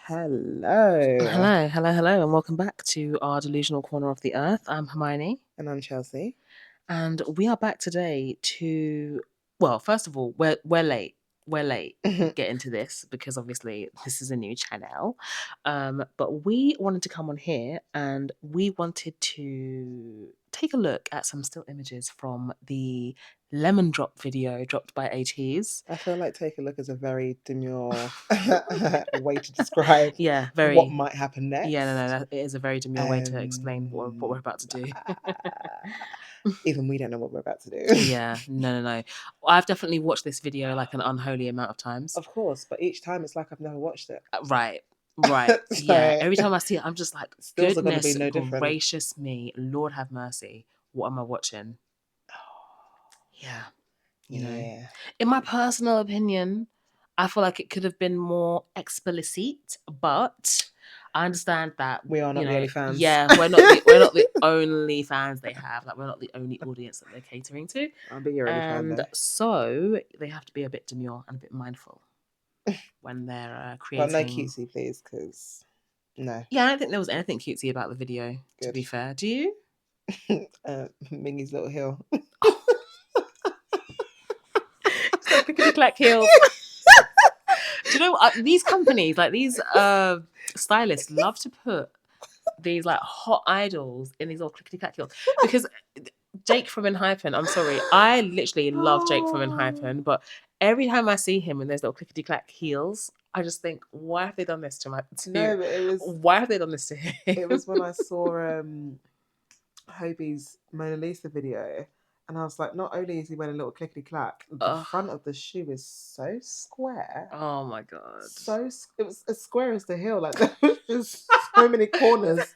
Hello. Hello, and welcome back to our delusional corner of the earth. I'm Hermione, And I'm Chelsea. and we are back today to. Well, first of all, we're late. We're late getting to this because obviously this is a new channel. But we wanted to come on here and we wanted to take a look at some still images from the lemon drop video dropped by Ateez. I feel like take a look is a very demure way to describe Yeah, what very. might happen next. Yeah, no, it is a very demure way to explain what we're about to do. Even we don't know what we're about to do. Yeah, no. I've definitely watched this video like an unholy amount of times. Of course, but each time it's like I've never watched it. Right. So Yeah. Every time I see it, I'm just like, stills are going to goodness be no different. gracious me, Lord have mercy. What am I watching? Yeah. You know, in my personal opinion, I feel like it could have been more explicit, but I understand that we are not the only fans. Yeah, we're not the only fans they have. Like, we're not the only audience that they're catering to. I'll be your only fan, though. So they have to be a bit demure and a bit mindful when they're creating. But no cutesy, please, because no. Yeah, I don't think there was anything cutesy about the video. Good. To be fair, do you? Mingy's little heel. Clickety-clack heels. Do you know what? These companies, like these stylists, love to put these like hot idols in these little clickety-clack heels because Jake from Enhypen, I'm sorry, I literally love Jake from Enhypen, but every time I see him in those little clickety-clack heels, I just think, why have they done this to my? No, but it was. Why have they done this to him? It was when I saw Hobie's Mona Lisa video. And I was like, not only is he wearing a little clickety clack, the front of the shoe is so square. Oh my god! It was as square as the heel. Like there was just so many corners.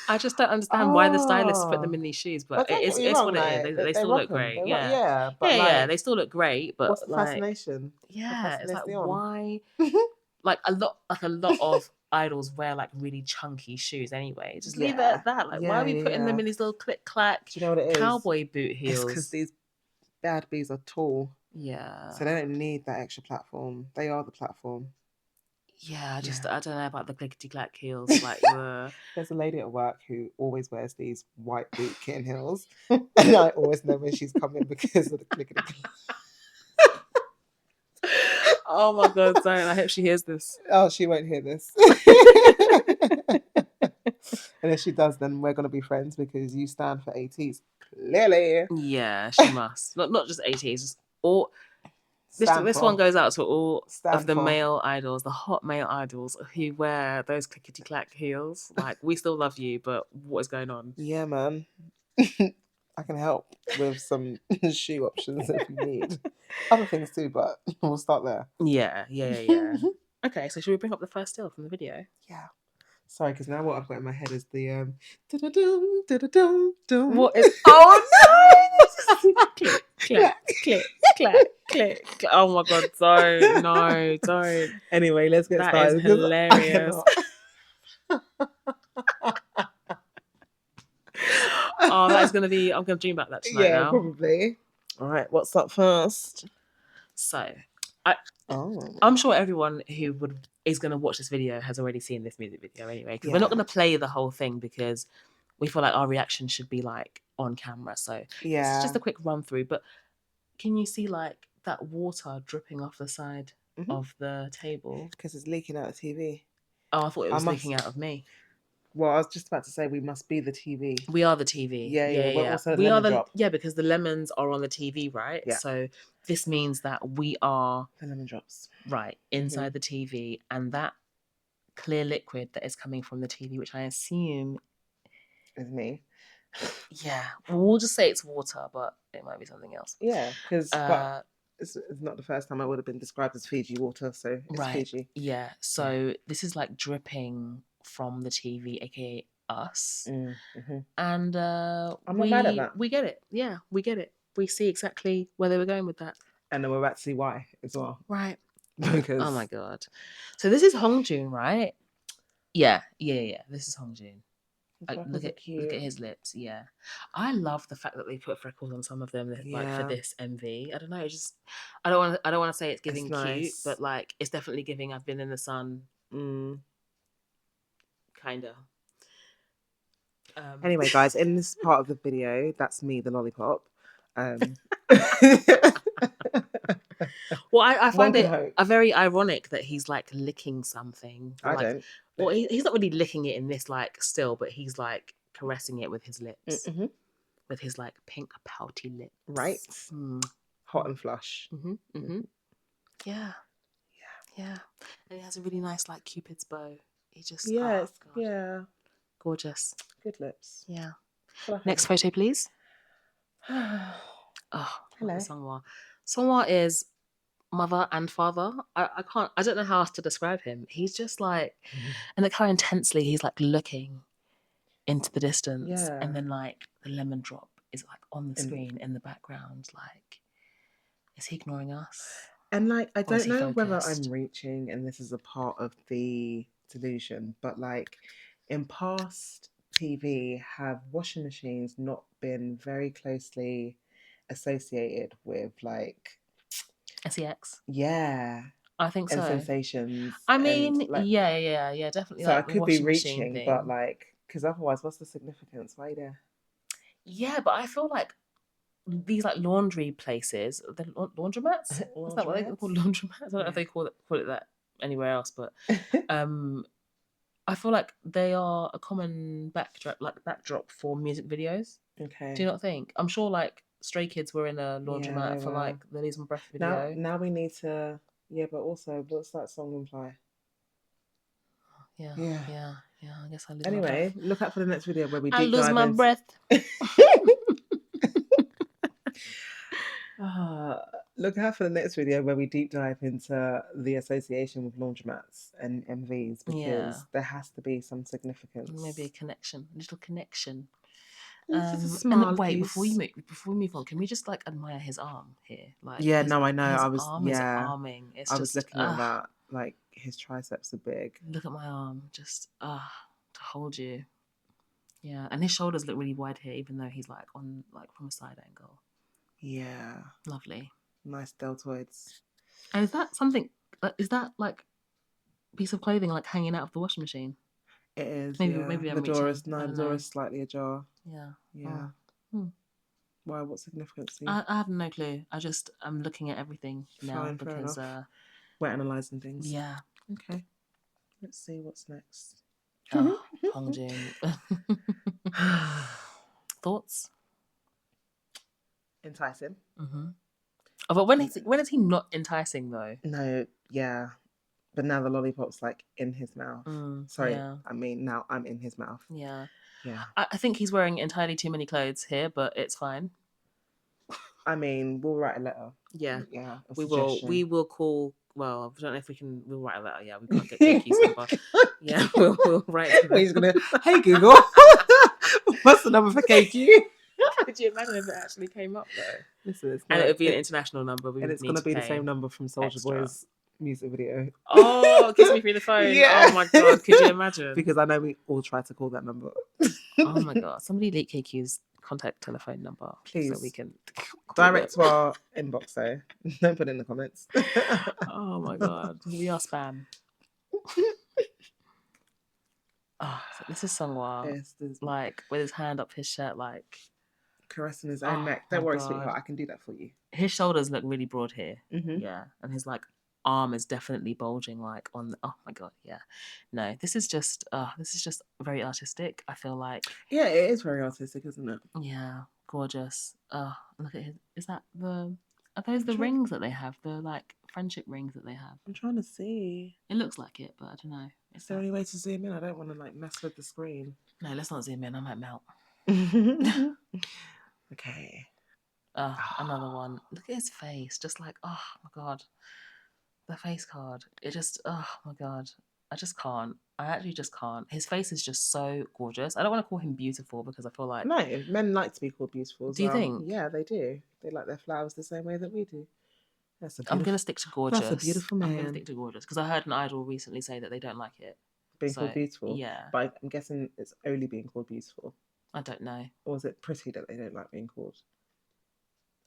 I just don't understand why the stylists put them in these shoes, but it's what it is. They still look great. Yeah, they still look great. But what's the fascination? Yeah, it's like why? like a lot of idols wear like really chunky shoes anyway. Just leave it at that. Like, why are we putting them in these little click clack cowboy boot heels? Because these bad bees are tall. Yeah. So they don't need that extra platform. They are the platform. Yeah, I don't know about the clickety clack heels. Like, there's a lady at work who always wears these white boot kitten heels, and I always know when she's coming because of the clickety clack. Oh my god, don't. I hope she hears this. Oh, she won't hear this. And if she does, then we're going to be friends because you stand for Ateez. Clearly. Yeah, she must. Not just Ateez, just all. This one goes out to all of the male idols, the hot male idols who wear those clickety clack heels. Like, we still love you, but what is going on? Yeah, man. I can help with some shoe options if you need. Other things too, but we'll start there. Yeah. Okay, so should we bring up the first still from the video? Yeah. Sorry, because now what I've got in my head is the What is? Oh no! click, clack. Oh my god, don't. Anyway, let's get started. That is hilarious. Oh, that's gonna be. I'm gonna dream about that tonight. Yeah, probably. All right, what's up first? So, I'm sure everyone who is going to watch this video has already seen this music video anyway, because we're not going to play the whole thing because we feel like our reaction should be like on camera. So it's just a quick run through. But can you see like that water dripping off the side of the table? Because it's leaking out of the TV. Oh, I thought it was leaking out of me. Well, I was just about to say we must be the TV. We are the TV. Yeah. We're also we are the because the lemons are on the TV, right? Yeah. So this means that we are the lemon drops, right, inside the TV, and that clear liquid that is coming from the TV, which I assume is me. Yeah, we'll just say it's water, but it might be something else. Yeah, because it's not the first time I would have been described as Fiji water, so it's Fiji. Yeah, so this is like dripping from the TV, aka us, and I'm not mad at that. We get it. Yeah, we get it. We see exactly where they were going with that, and then we're about to see why as well. Right. Because oh my god, so this is Hongjun, right? Yeah. This is Hongjun. Look at his lips. Yeah, I love the fact that they put freckles on some of them, like for this MV. I don't know. I don't want to say it's giving cute, but like it's definitely giving. I've been in the sun Kinda. Anyway, guys, in this part of the video, that's me, the lollipop. Well, I find One could it hope. very ironic that he's like licking something. I like, don't. Well, he's not really licking it in this like still, but he's like caressing it with his lips, with his like pink pouty lips. Right. Hot and flush. Yeah. And he has a really nice like Cupid's bow. He just gorgeous. Good lips. Yeah. Fluffy. Next photo, please. Hello. Songwa is mother and father. I don't know how else to describe him. He's just like, and look how intensely he's like looking into the distance, and then like the lemon drop is like on the screen in the background. Like, is he ignoring us? And like, I don't know whether I'm reaching, and this is a part of the delusion, but like in past TV, have washing machines not been very closely associated with like sex? Yeah. I think so. And sensations. I mean, like, yeah, definitely. So like I could be reaching, but like, because otherwise, what's the significance? Why are you there? Yeah, but I feel like these like laundry places, the laundromats. Is that what they call laundromats? I don't know if they call it that anywhere else, but I feel like they are a common backdrop for music videos. Okay. Do you not think? I'm sure like Stray Kids were in a laundromat for like the Lose My Breath video. Now we need to. Yeah, but also, what's that song imply? Yeah. I guess I lose anyway, my breath. Look out for the next video where we I deep lose dive my breath. Look out for the next video where we deep dive into the association with laundromats and MVs, because there has to be some significance. Maybe a little connection. And wait, before we move on, can we just like admire his arm here? Like, I know. His arm is arming. I was looking at that. Like, his triceps are big. Look at my arm, just to hold you. Yeah, and his shoulders look really wide here, even though he's like on like from a side angle. Yeah, lovely, nice deltoids. And is that something? Is that like a piece of clothing like hanging out of the washing machine? It is. Maybe the door is the door is slightly ajar. Yeah. Why? What significance? I have no clue. I'm looking at everything now because we're analysing things. Yeah. Okay. Let's see what's next. Hongjin. Thoughts? Enticing. Oh, but when is he not enticing though? No. Yeah. But now the lollipop's like in his mouth. Sorry. Yeah. I mean, now I'm in his mouth. Yeah. I think he's wearing entirely too many clothes here, but it's fine. I mean, we'll write a letter. Yeah. We suggestion. will call. Well, I don't know if we can. We'll write a letter. Yeah, we can't get KQ's number. Yeah, we'll write. He's gonna. Hey Google, what's the number for KQ? Could you imagine if it actually came up though? Listen, and it would be an international number. And it's gonna be the same number from Soulja Boy's music video. Oh, Kiss Me Through the Phone. Yeah. Oh my god, could you imagine? Because I know we all try to call that number. Oh my god, somebody leak KQ's contact telephone number, please, so we can direct to our inbox. Though, don't put it in the comments. Oh my god, we are spam. So this is Songwa, like with his hand up his shirt, like caressing his own neck. Don't worry, sweetheart, I can do that for you. His shoulders look really broad here. Yeah, and his like arm is definitely bulging, like on. Oh my god, yeah. No, this is just very artistic. I feel like. Yeah, it is very artistic, isn't it? Yeah, gorgeous. Look at his. Is that the? Are those the rings that they have? The like friendship rings that they have? I'm trying to see. It looks like it, but I don't know. Is there any way to zoom in? I don't want to like mess with the screen. No, let's not zoom in. I might melt. Okay. Another one. Look at his face. Just like, oh my god. The face card. It just, oh my god. I just can't. I actually just can't. His face is just so gorgeous. I don't want to call him beautiful because I feel like... No, men like to be called beautiful. Do you think? Yeah, they do. They like their flowers the same way that we do. I'm going to stick to gorgeous. That's a beautiful man. I'm going to stick to gorgeous because I heard an idol recently say that they don't like it. Being called beautiful? Yeah. But I'm guessing it's only being called beautiful. I don't know. Or is it pretty that they don't like being called?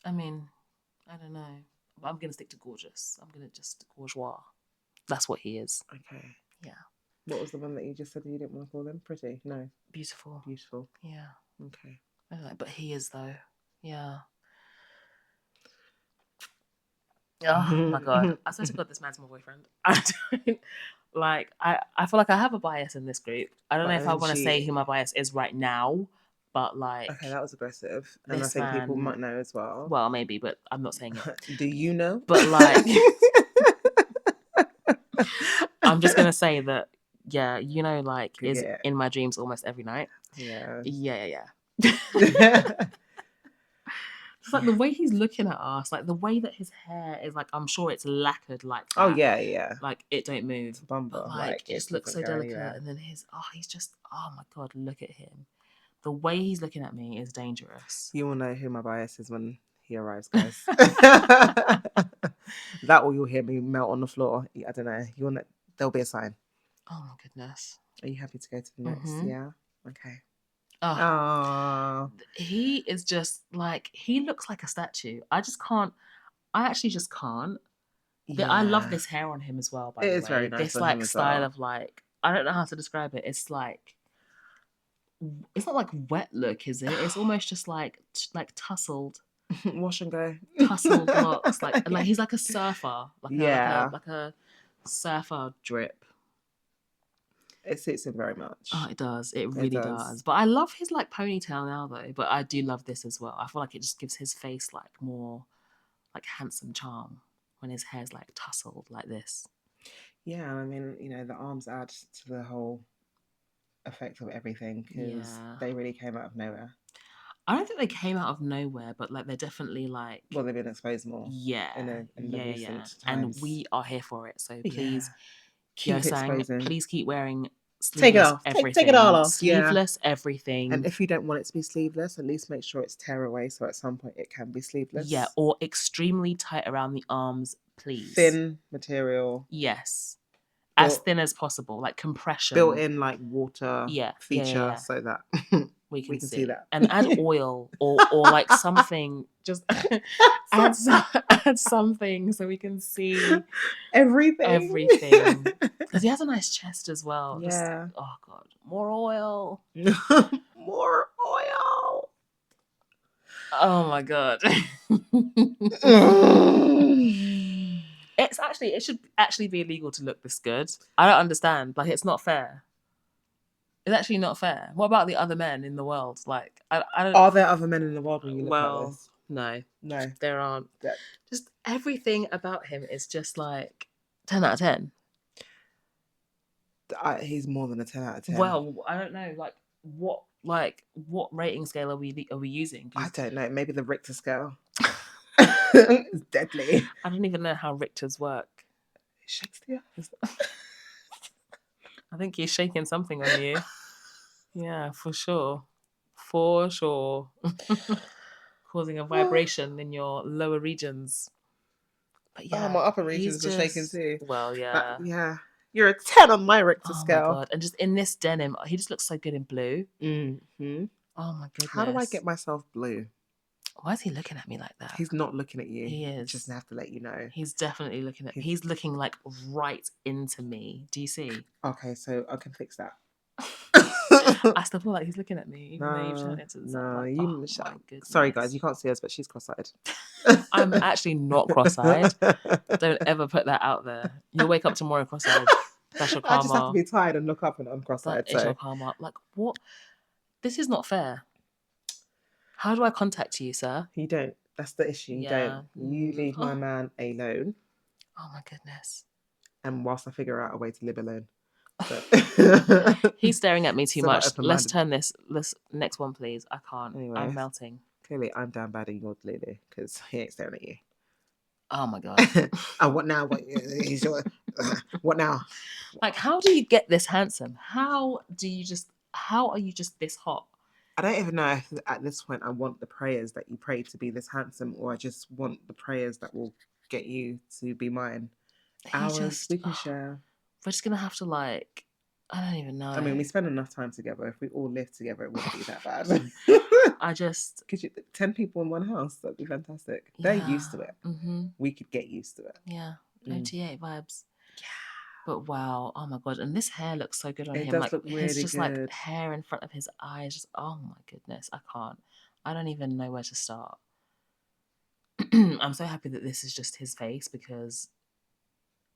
I mean, I don't know. But I'm going to stick to gorgeous. I'm going to just bourgeois. That's what he is. Okay. Yeah. What was the one that you just said you didn't want to call them? Pretty? No. Beautiful. Beautiful. Yeah. Okay. But he is though. Yeah. Oh my god. I swear to God, this man's my boyfriend. I don't like I feel like I have a bias in this group. I don't know if I want to say who my bias is right now, but like okay, that was aggressive. And I this think man, people might know as well. Well, maybe, but I'm not saying it. Do you know? But like I'm just gonna say that, yeah, you know, like is in my dreams almost every night. Yeah. Yeah. It's like the way he's looking at us, like the way that his hair is, like I'm sure it's lacquered like that. Oh yeah. Like it don't move. It's a bumper. But like it just looks so delicate. Anywhere. And then he's just, oh my god, look at him. The way he's looking at me is dangerous. You will know who my bias is when he arrives, guys. That or you'll hear me melt on the floor. I don't know. You'll know. There'll be a sign. Oh my goodness. Are you happy to go to the next? Yeah. Okay. Oh, he is just like, he looks like a statue. I actually just can't. Yeah. I love this hair on him as well, by the way. It is very nice. This like style of like, I don't know how to describe it. It's like, it's not like wet look, is it? It's almost just like tussled. Wash and go. Tussled locks. Like he's like a surfer. Like a surfer drip. It suits him very much. Oh, it does. It really does. But I love his like ponytail now though. But I do love this as well. I feel like it just gives his face like more like handsome charm when his hair's like tousled like this. Yeah, I mean, you know, the arms add to the whole effect of everything because they really came out of nowhere. I don't think they came out of nowhere, but like they're definitely like, well, they've been exposed more. Yeah, in the recent times. And we are here for it. So please, keep exposing. Please keep wearing sleeveless take it off. Everything. Take it all off. Sleeveless everything. And if you don't want it to be sleeveless, at least make sure it's tear away so at some point it can be sleeveless. Yeah, or extremely tight around the arms, please. Thin material. Yes. As thin as possible, like compression. Built in like water feature so that we can see that. And add oil or like something, just add something so we can see everything. Because he has a nice chest as well. Yeah. Just, oh God, more oil. More oil. Oh my God. It should actually be illegal to look this good. I don't understand. Like, it's not fair. It's actually not fair. What about the other men in the world? Like, I don't. Are there other men in the world when you look at this? No, there aren't. Just everything about him is just like 10 out of 10. He's more than a 10 out of 10. Well, I don't know. What rating scale are we using? I don't know. Maybe the Richter scale. It's deadly. I don't even know how Richters work. Shakespeare? I think he's shaking something on you. Yeah, for sure. For sure. Causing a vibration in your lower regions. But yeah. My upper regions are shaking too. Well, yeah. Yeah. You're a 10 on my Richter scale. Oh my God. And just in this denim, he just looks so good in blue. Mm-hmm. Oh my goodness. How do I get myself blue? Why is he looking at me like that? He's not looking at you. He is. Just have to let you know. He's definitely looking at me. He's looking like right into me. Do you see? Okay, so I can fix that. I still feel like he's looking at me, even though you've turned it to the side. Like, sorry, guys, you can't see us, but she's cross-eyed. I'm actually not cross-eyed. Don't ever put that out there. You'll wake up tomorrow cross-eyed. That's your karma. I just have to be tired and look up and I'm cross-eyed. That is your karma. Like, what? This is not fair. How do I contact you, sir? You don't. That's the issue. You don't. You leave my man alone. Oh my goodness. And whilst I figure out a way to live alone. He's staring at me too much. Let's turn this next one, please. I can't. Anyway, I'm melting. Clearly, I'm down bad and you're Lulu because he ain't staring at you. Oh my God. What now? What now? Like, how do you get this handsome? How are you just this hot? I don't even know if at this point I want the prayers that you pray to be this handsome, or I just want the prayers that will get you to be mine. We can share. We're just going to have to I don't even know. I mean, we spend enough time together. If we all live together, it wouldn't be that bad. Because 10 people in one house, that'd be fantastic. They're used to it. Mm-hmm. We could get used to it. Yeah. OTA vibes. Yeah. But wow, oh my god, and this hair looks so good on It him. does Like look his really just like good. hair in front of his eyes. Just oh my goodness, I can't. I don't even know where to start. I'm so happy that this is just his face because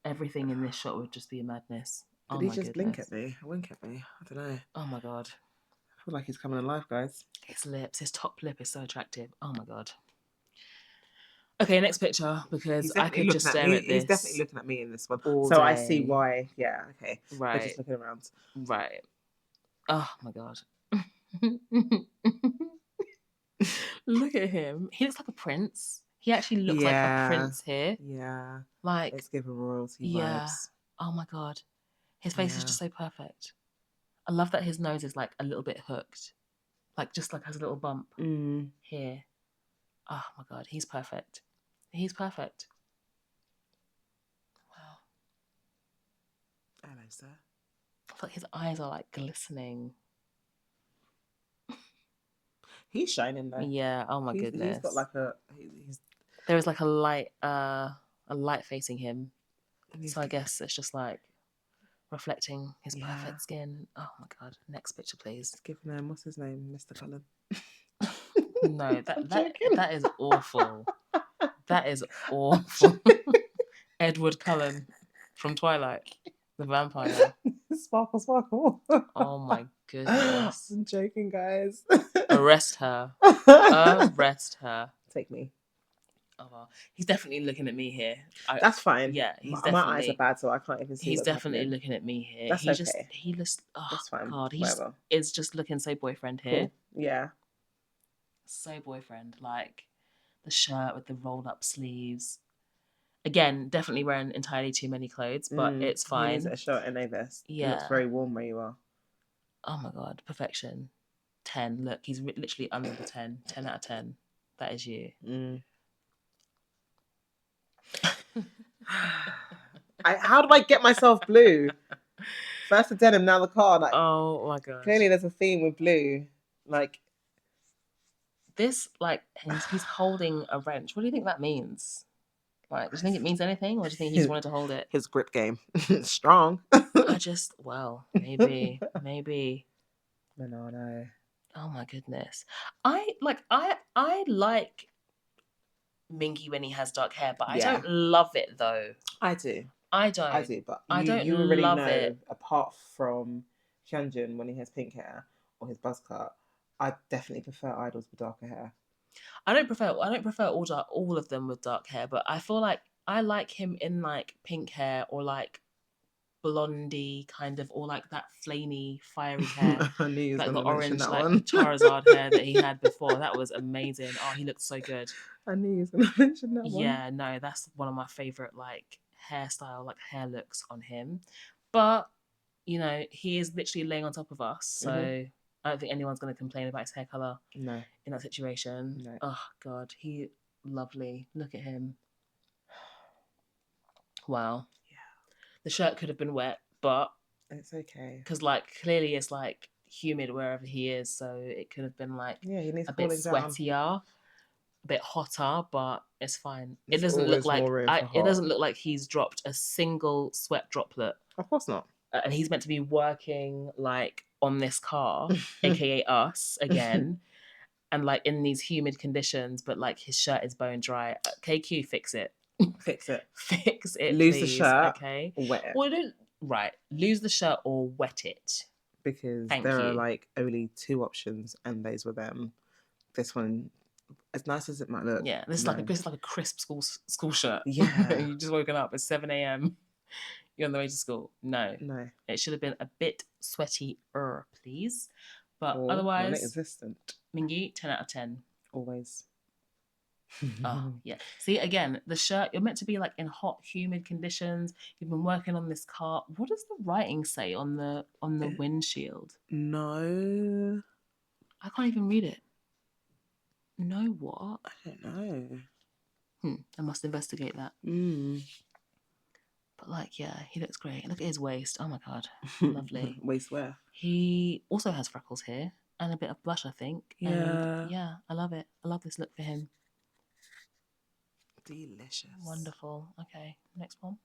everything in this shot would just be a madness. Did Oh he my just blink goodness. at me? Wink at me? I don't know. Oh my god. I feel like he's coming alive, guys. His lips, his top lip is so attractive. Oh my god. Okay, next picture because He's I definitely could just looking at stare me. at He's definitely this looking at me in this one. all So I see day. why. Yeah, okay. They're just Right. looking around. Right. Oh my god. Look at him. He looks like a prince. He actually looks like a prince here. Yeah. Like, It's giving royalty yeah. vibes. Oh my god. His face is Yeah. just so perfect. I love that his nose is like a little bit hooked. Like just like has a little bump here. Oh my god, he's perfect. He's perfect. Wow. Hello, sir. I feel like his eyes are like glistening. He's shining though. Yeah. Oh my goodness. He's got like a. He's. There is like a light facing him. So I guess it's just like reflecting his perfect skin. Oh my god. Next picture, please. It's giving him, what's his name? Mr. Cullen. No, that is awful. That is awful. Edward Cullen from Twilight, the vampire. Sparkle, sparkle. Oh my goodness. I'm joking, guys. Arrest her. Arrest her. Take me. Oh, well. He's definitely looking at me here. That's fine. Yeah, he's my eyes are definitely. bad, so I can't even see He's what's definitely happening. looking at me here. That's okay. He looks. Oh That's fine. god, he Whatever. is just looking so boyfriend here. Cool. Yeah. So boyfriend, like the shirt with the rolled up sleeves. Again, definitely wearing entirely too many clothes, but it's fine. He needs a shirt and a vest. Yeah. It looks very warm where you are. Oh my god, perfection. 10. Look, he's literally under the 10. 10 out of 10. That is you. How do I get myself blue? First the denim, now the car. Like, oh my god. Clearly there's a theme with blue. Like this, like he's holding a wrench. What do you think that means? Like, do you think it means anything, or do you think he just wanted to hold it? His grip game. Strong. Maybe. No. Oh my goodness. I like Mingy when he has dark hair, but I don't love it though. I do. But I don't you already love know, it. Apart from Hyunjin when he has pink hair or his buzz cut, I definitely prefer idols with darker hair. I don't prefer all of them with dark hair, but I feel like I like him in like pink hair or like blondie kind of, or like that flamey fiery hair, like the orange like Charizard hair that he had before. That was amazing. Oh, he looked so good. I knew he was gonna mention that one. Yeah, no, that's one of my favorite like hairstyle, like hair looks on him. But you know, he is literally laying on top of us, so I don't think anyone's going to complain about his hair color. No, in that situation. No. Oh god, he lovely. Look at him. Wow. Yeah. The shirt could have been wet, but it's okay because like clearly it's like humid wherever he is, so it could have been like he needs a bit sweatier, a bit hotter, but it's fine. It doesn't look like it doesn't look like he's dropped a single sweat droplet. Of course not. And he's meant to be working like on this car, aka us again. And like in these humid conditions, but like his shirt is bone dry. KQ, fix it. Fix it. Fix it. Lose please. the shirt. Okay. Or wet it. Well, right. Lose the shirt or wet it. Because there are like only 2 options, and those were them. This one, as nice as it might look. Yeah, this is like a crisp school shirt. Yeah. You just woken up at 7 a.m. You're on the way to school. No. It should have been a bit sweaty, please. But otherwise, non-existent. Mingy, 10 out of 10. Always. Oh, yeah. See, again, the shirt, you're meant to be like in hot, humid conditions. You've been working on this car. What does the writing say on the windshield? No. I can't even read it. No what? I don't know. I must investigate that. But like, yeah, he looks great. Look at his waist. Oh my god. Lovely. Waist where? He also has freckles here and a bit of blush, I think. Yeah. And yeah, I love it. I love this look for him. Delicious. Wonderful. Okay, next one.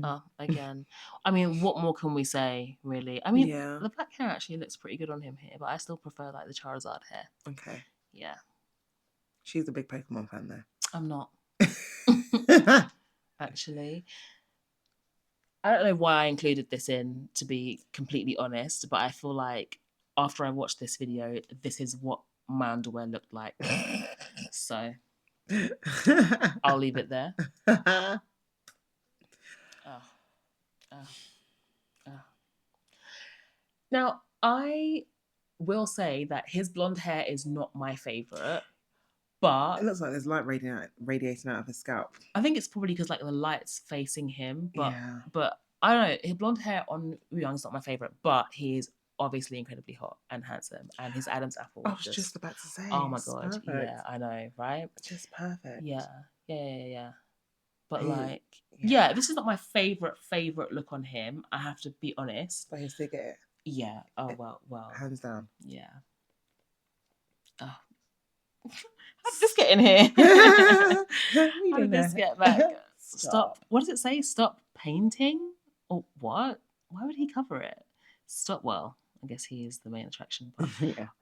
Oh, again. I mean, what more can we say, really? I mean, the black hair actually looks pretty good on him here, but I still prefer like the Charizard hair. Okay. Yeah. She's a big Pokemon fan, though. I'm not. Actually. I don't know why I included this in, to be completely honest, but I feel like after I watched this video, this is what my underwear looked like. So I'll leave it there. Now, I will say that his blonde hair is not my favourite, but it looks like there's light radiating out of his scalp. I think it's probably because like the light's facing him. But I don't know. His blonde hair on Woo-Young's not my favourite, but he's obviously incredibly hot and handsome, and his Adam's apple. I was just about to say. Oh my god! Perfect. Yeah, I know, right? Just perfect. Yeah. But like, this is not my favorite look on him. I have to be honest. But he'll still get it. Yeah. Oh well. Hands down. Yeah. Oh. How did this get in here? How did this get back? Stop. What does it say? Stop painting? Or what? Why would he cover it? Stop. Well, I guess he is the main attraction. But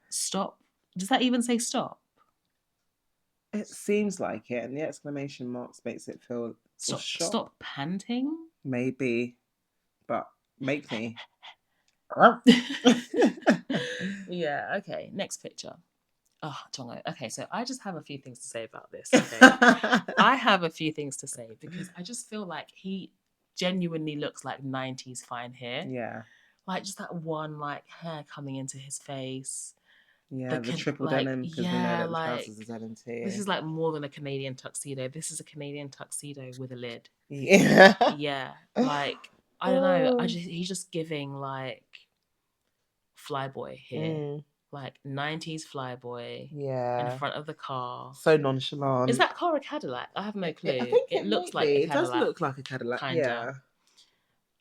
stop. Does that even say stop? It seems like it, and the exclamation marks makes it feel stop panting. Maybe, but make me. Yeah. Okay. Next picture. Oh, Tongo. Okay, so I just have a few things to say about this. Okay? I have a few things to say because I just feel like he genuinely looks like 90s fine hair. Yeah. Like just that one like hair coming into his face. Yeah, the triple denim, because we know that the trousers is denim too. This is like more than a Canadian tuxedo. This is a Canadian tuxedo with a lid. Yeah. Yeah. Like, I don't know. He's just giving like flyboy here. Like 90s flyboy. Yeah. In front of the car. So nonchalant. Is that car a Cadillac? I have no clue. I think it looks like a Cadillac. It does look like a Cadillac. Kinda. Yeah.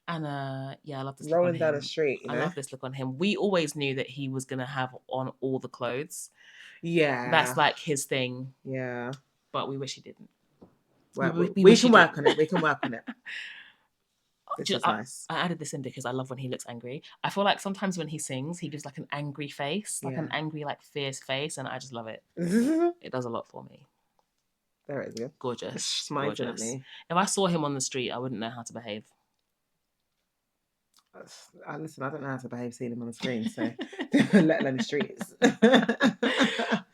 And I love this rolling look on him. Down the street. You know? I love this look on him. We always knew that he was gonna have on all the clothes. Yeah. That's like his thing. Yeah. But we wish he didn't. Well, we can work on it. We can work on it. This is nice. I added this in because I love when he looks angry. I feel like sometimes when he sings, he gives like an angry face, like an angry, like fierce face, and I just love it. It does a lot for me. There it is. Gorgeous. Smiles at me. If I saw him on the street, I wouldn't know how to behave. Listen, I don't know how to behave seeing him on the screen, so let alone the streets.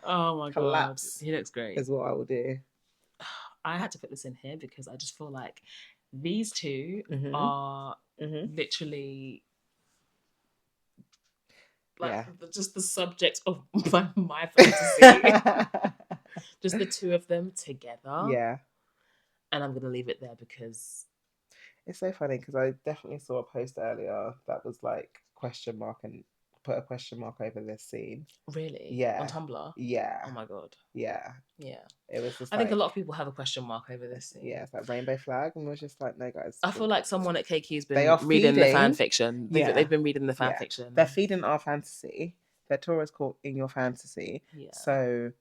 Oh my god, he looks great. Is what I will do. I had to put this in here because I just feel like these two are literally like just the subject of my fantasy. Just the two of them together. Yeah. And I'm gonna leave it there because it's so funny because I definitely saw a post earlier that was like question mark and put a question mark over this scene. Really? Yeah. On Tumblr? Yeah. Oh my god. Yeah. Yeah. It was just I think a lot of people have a question mark over this scene. Yeah, it's like rainbow flag, and we're just like, no guys. I feel like someone at KQ's been reading the fan fiction. They've been reading the fan fiction. They're feeding our fantasy. Their tour is called In Your Fantasy. Yeah. So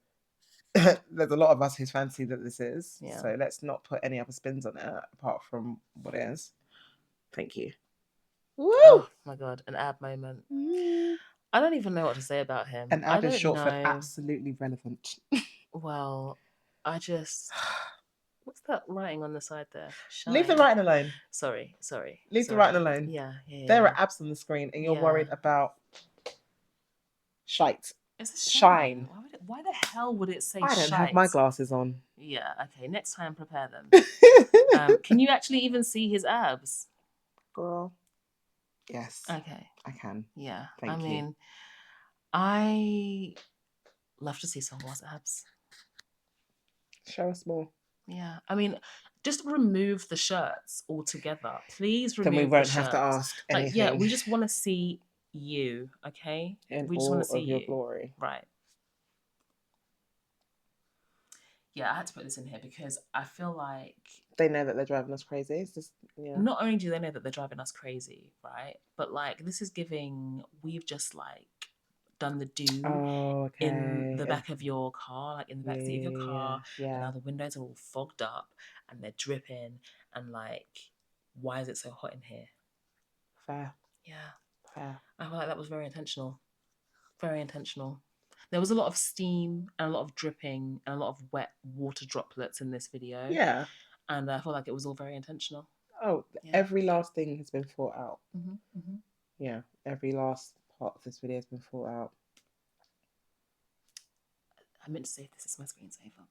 there's a lot of us whose fantasy that this is. Yeah. So let's not put any other spins on it apart from what it is. Thank you. Woo! Oh my god, an ab moment. I don't even know what to say about him. An ab is short for absolutely relevant. Well, I just... What's that writing on the side there? Shine. Leave the writing alone. Sorry. Leave the writing alone. Yeah. There are abs on the screen and you're worried about shite. Is this shine? Why the hell would it say I don't have my glasses on. Yeah, okay. Next time, prepare them. Can you actually even see his abs? Girl. Yes. Okay. I can. Yeah. Thank you. I mean, I love to see someone's abs. Show us more. Yeah. I mean, just remove the shirts altogether. Please remove the shirts. Then we won't the have to ask anything. Like, yeah, we just want to see you, okay? We just want to see your glory. Right. Yeah, I had to put this in here because I feel like... They know that they're driving us crazy. It's just, yeah. Not only do they know that they're driving us crazy, right? But, like, this is giving... We've just, like, done the do Oh, in okay. the back of your car, like in the back seat of your car, and Yeah. now the windows are all fogged up and they're dripping, and like, why is it so hot in here? Fair. Yeah. Fair. I feel like that was very intentional. Very intentional. There was a lot of steam and a lot of dripping and a lot of wet water droplets in this video. Yeah. And I feel like it was all very intentional. Oh, Yeah. every last thing has been thought out. Mm-hmm. Yeah, every last part of this video has been thought out. I meant to say this is my screensaver.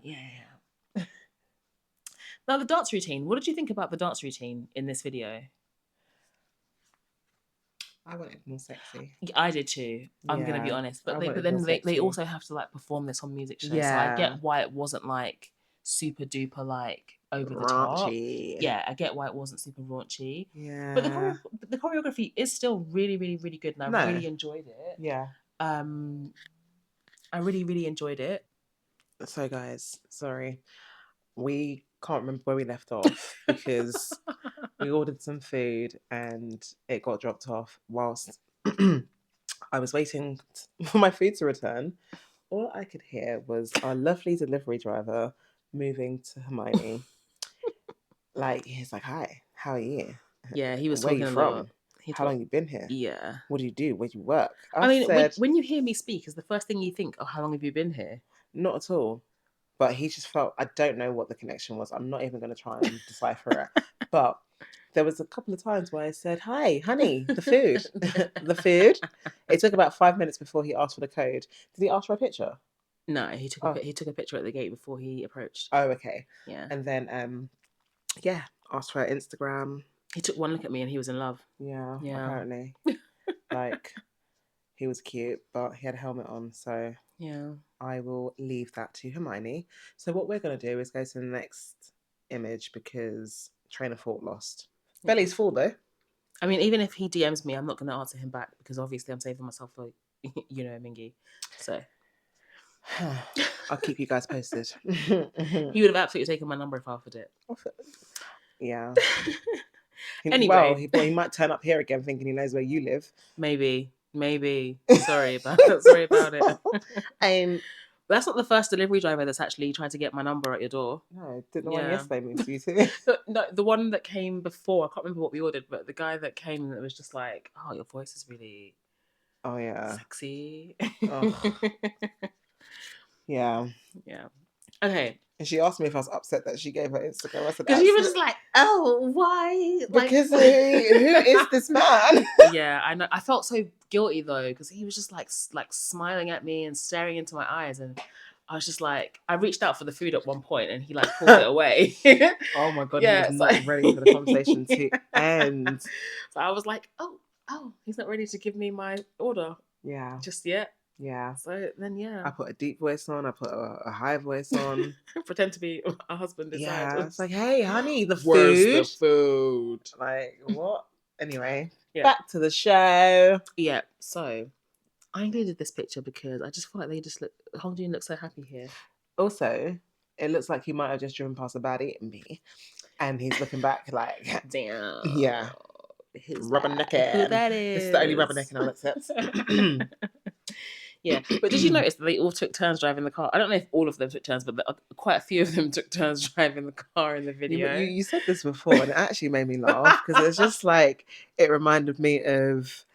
Yeah. Now, the dance routine. What did you think about the dance routine in this video? I wanted more sexy. I did too. I'm gonna be honest, but then they also have to like perform this on music shows. Yeah. So I get why it wasn't like super duper like over the top. Yeah, I get why it wasn't super raunchy. Yeah. But the choreography is still really, really, really good, and I really enjoyed it. Yeah. I really, really enjoyed it. So guys, sorry, we can't remember where we left off because we ordered some food and it got dropped off whilst I was waiting for my food to return. All I could hear was our lovely delivery driver moving to Hermione. Like, he's like, "Hi, how are you? Yeah, he was Where talking you a from? lot. How long you been here? Yeah. What do you do? Where do you work?" I mean, when you hear me speak, is the first thing you think, "Oh, how long have you been here?" Not at all. But he just felt, I don't know what the connection was. I'm not even going to try and decipher it. But there was a couple of times where I said, "Hi, honey, the food." The food. It took about 5 minutes before he asked for the code. Did he ask for a picture? No, he took a picture at the gate before he approached. Oh, okay. Yeah. And then, asked for her Instagram. He took one look at me and he was in love. Yeah. Apparently. Like, he was cute, but he had a helmet on, so yeah. I will leave that to Hermione. So what we're going to do is go to the next image because train of thought lost. Yeah. Belly's full though. I mean, even if he DMs me, I'm not going to answer him back because obviously I'm saving myself for, Mingy. So I'll keep you guys posted. He would have absolutely taken my number if I offered it. Yeah. Anyway. Well, he might turn up here again thinking he knows where you live. Maybe. Sorry about it. That's not the first delivery driver that's actually trying to get my number at your door. No, didn't the one yesterday move you too? No, the one that came before, I can't remember what we ordered, but the guy that came and it was just like, "Oh, your voice is really sexy." Oh. Yeah. Okay. And she asked me if I was upset that she gave her Instagram. I said, because you were just like, "Oh, why?" Because who is this man? Yeah, I know. I felt so guilty though because he was just like smiling at me and staring into my eyes, and I was just like, I reached out for the food at one point, and he like pulled it away. Oh my god, he was not ready for the conversation to end. So I was like, oh, he's not ready to give me my order. Yeah, just yet. Yeah. So then, I put a deep voice on. I put a high voice on. Pretend to be a husband. Yeah, it's like, "Hey, honey, the Where's food." the food? Like, what? Anyway, back to the show. Yeah. So I included this picture because I just feel like they just look. Hongjoong looks so happy here. Also, it looks like he might have just driven past a bad eating me, and he's looking back like, damn. Yeah. Who's rubbernecking. Who that is? This is the only rubbernecking I'll accept. Yeah, but did you notice that they all took turns driving the car? I don't know if all of them took turns, but quite a few of them took turns driving the car in the video. You said this before, and it actually made me laugh because it's just like it reminded me of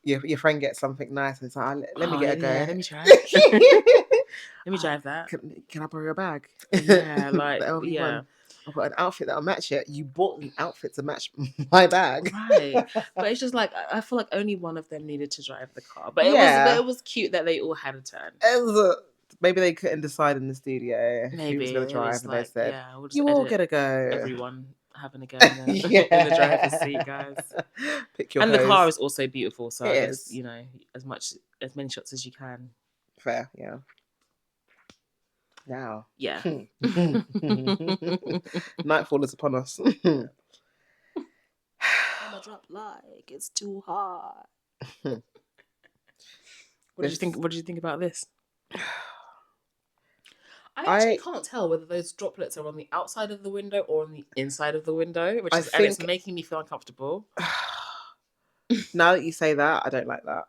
your friend gets something nice and it's like, let me get a go. Yeah, let me try. Let me drive that. Can I borrow your bag? Yeah, like yeah. I've got an outfit that'll match it. You bought an outfit to match my bag. Right. But it's just like, I feel like only one of them needed to drive the car. But it was cute that they all had a turn. Maybe they couldn't decide in the studio who was going to drive. And they said, you all get a go. Everyone having a go in the driver's seat, guys. Pick your pose. The car is also beautiful. So I guess, as many shots as you can. Fair, yeah. Now. Yeah. Nightfall is upon us. I'ma drop like it's too hot. What did you think? What did you think about this? I actually can't tell whether those droplets are on the outside of the window or on the inside of the window, it's making me feel uncomfortable. Now that you say that, I don't like that.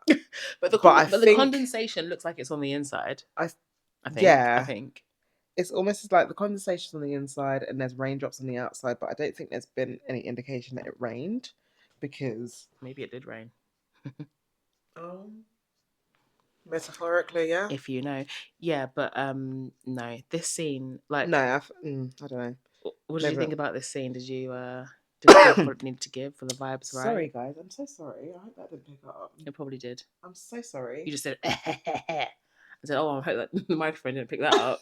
But the But I the think condensation looks like it's on the inside. I think. yeah. I think. It's almost like the condensation's on the inside and there's raindrops on the outside, but I don't think there's been any indication that it rained because Maybe it did rain. Metaphorically, yeah. If you know. Yeah, but no. This scene, like, No, I don't know. what did you think about this scene? Did you did it give what it needed to give for the vibes, right? Sorry, guys. I'm so sorry. I hope that didn't pick up. It probably did. I'm so sorry. You just said, I said, oh, I hope that the microphone didn't pick that up.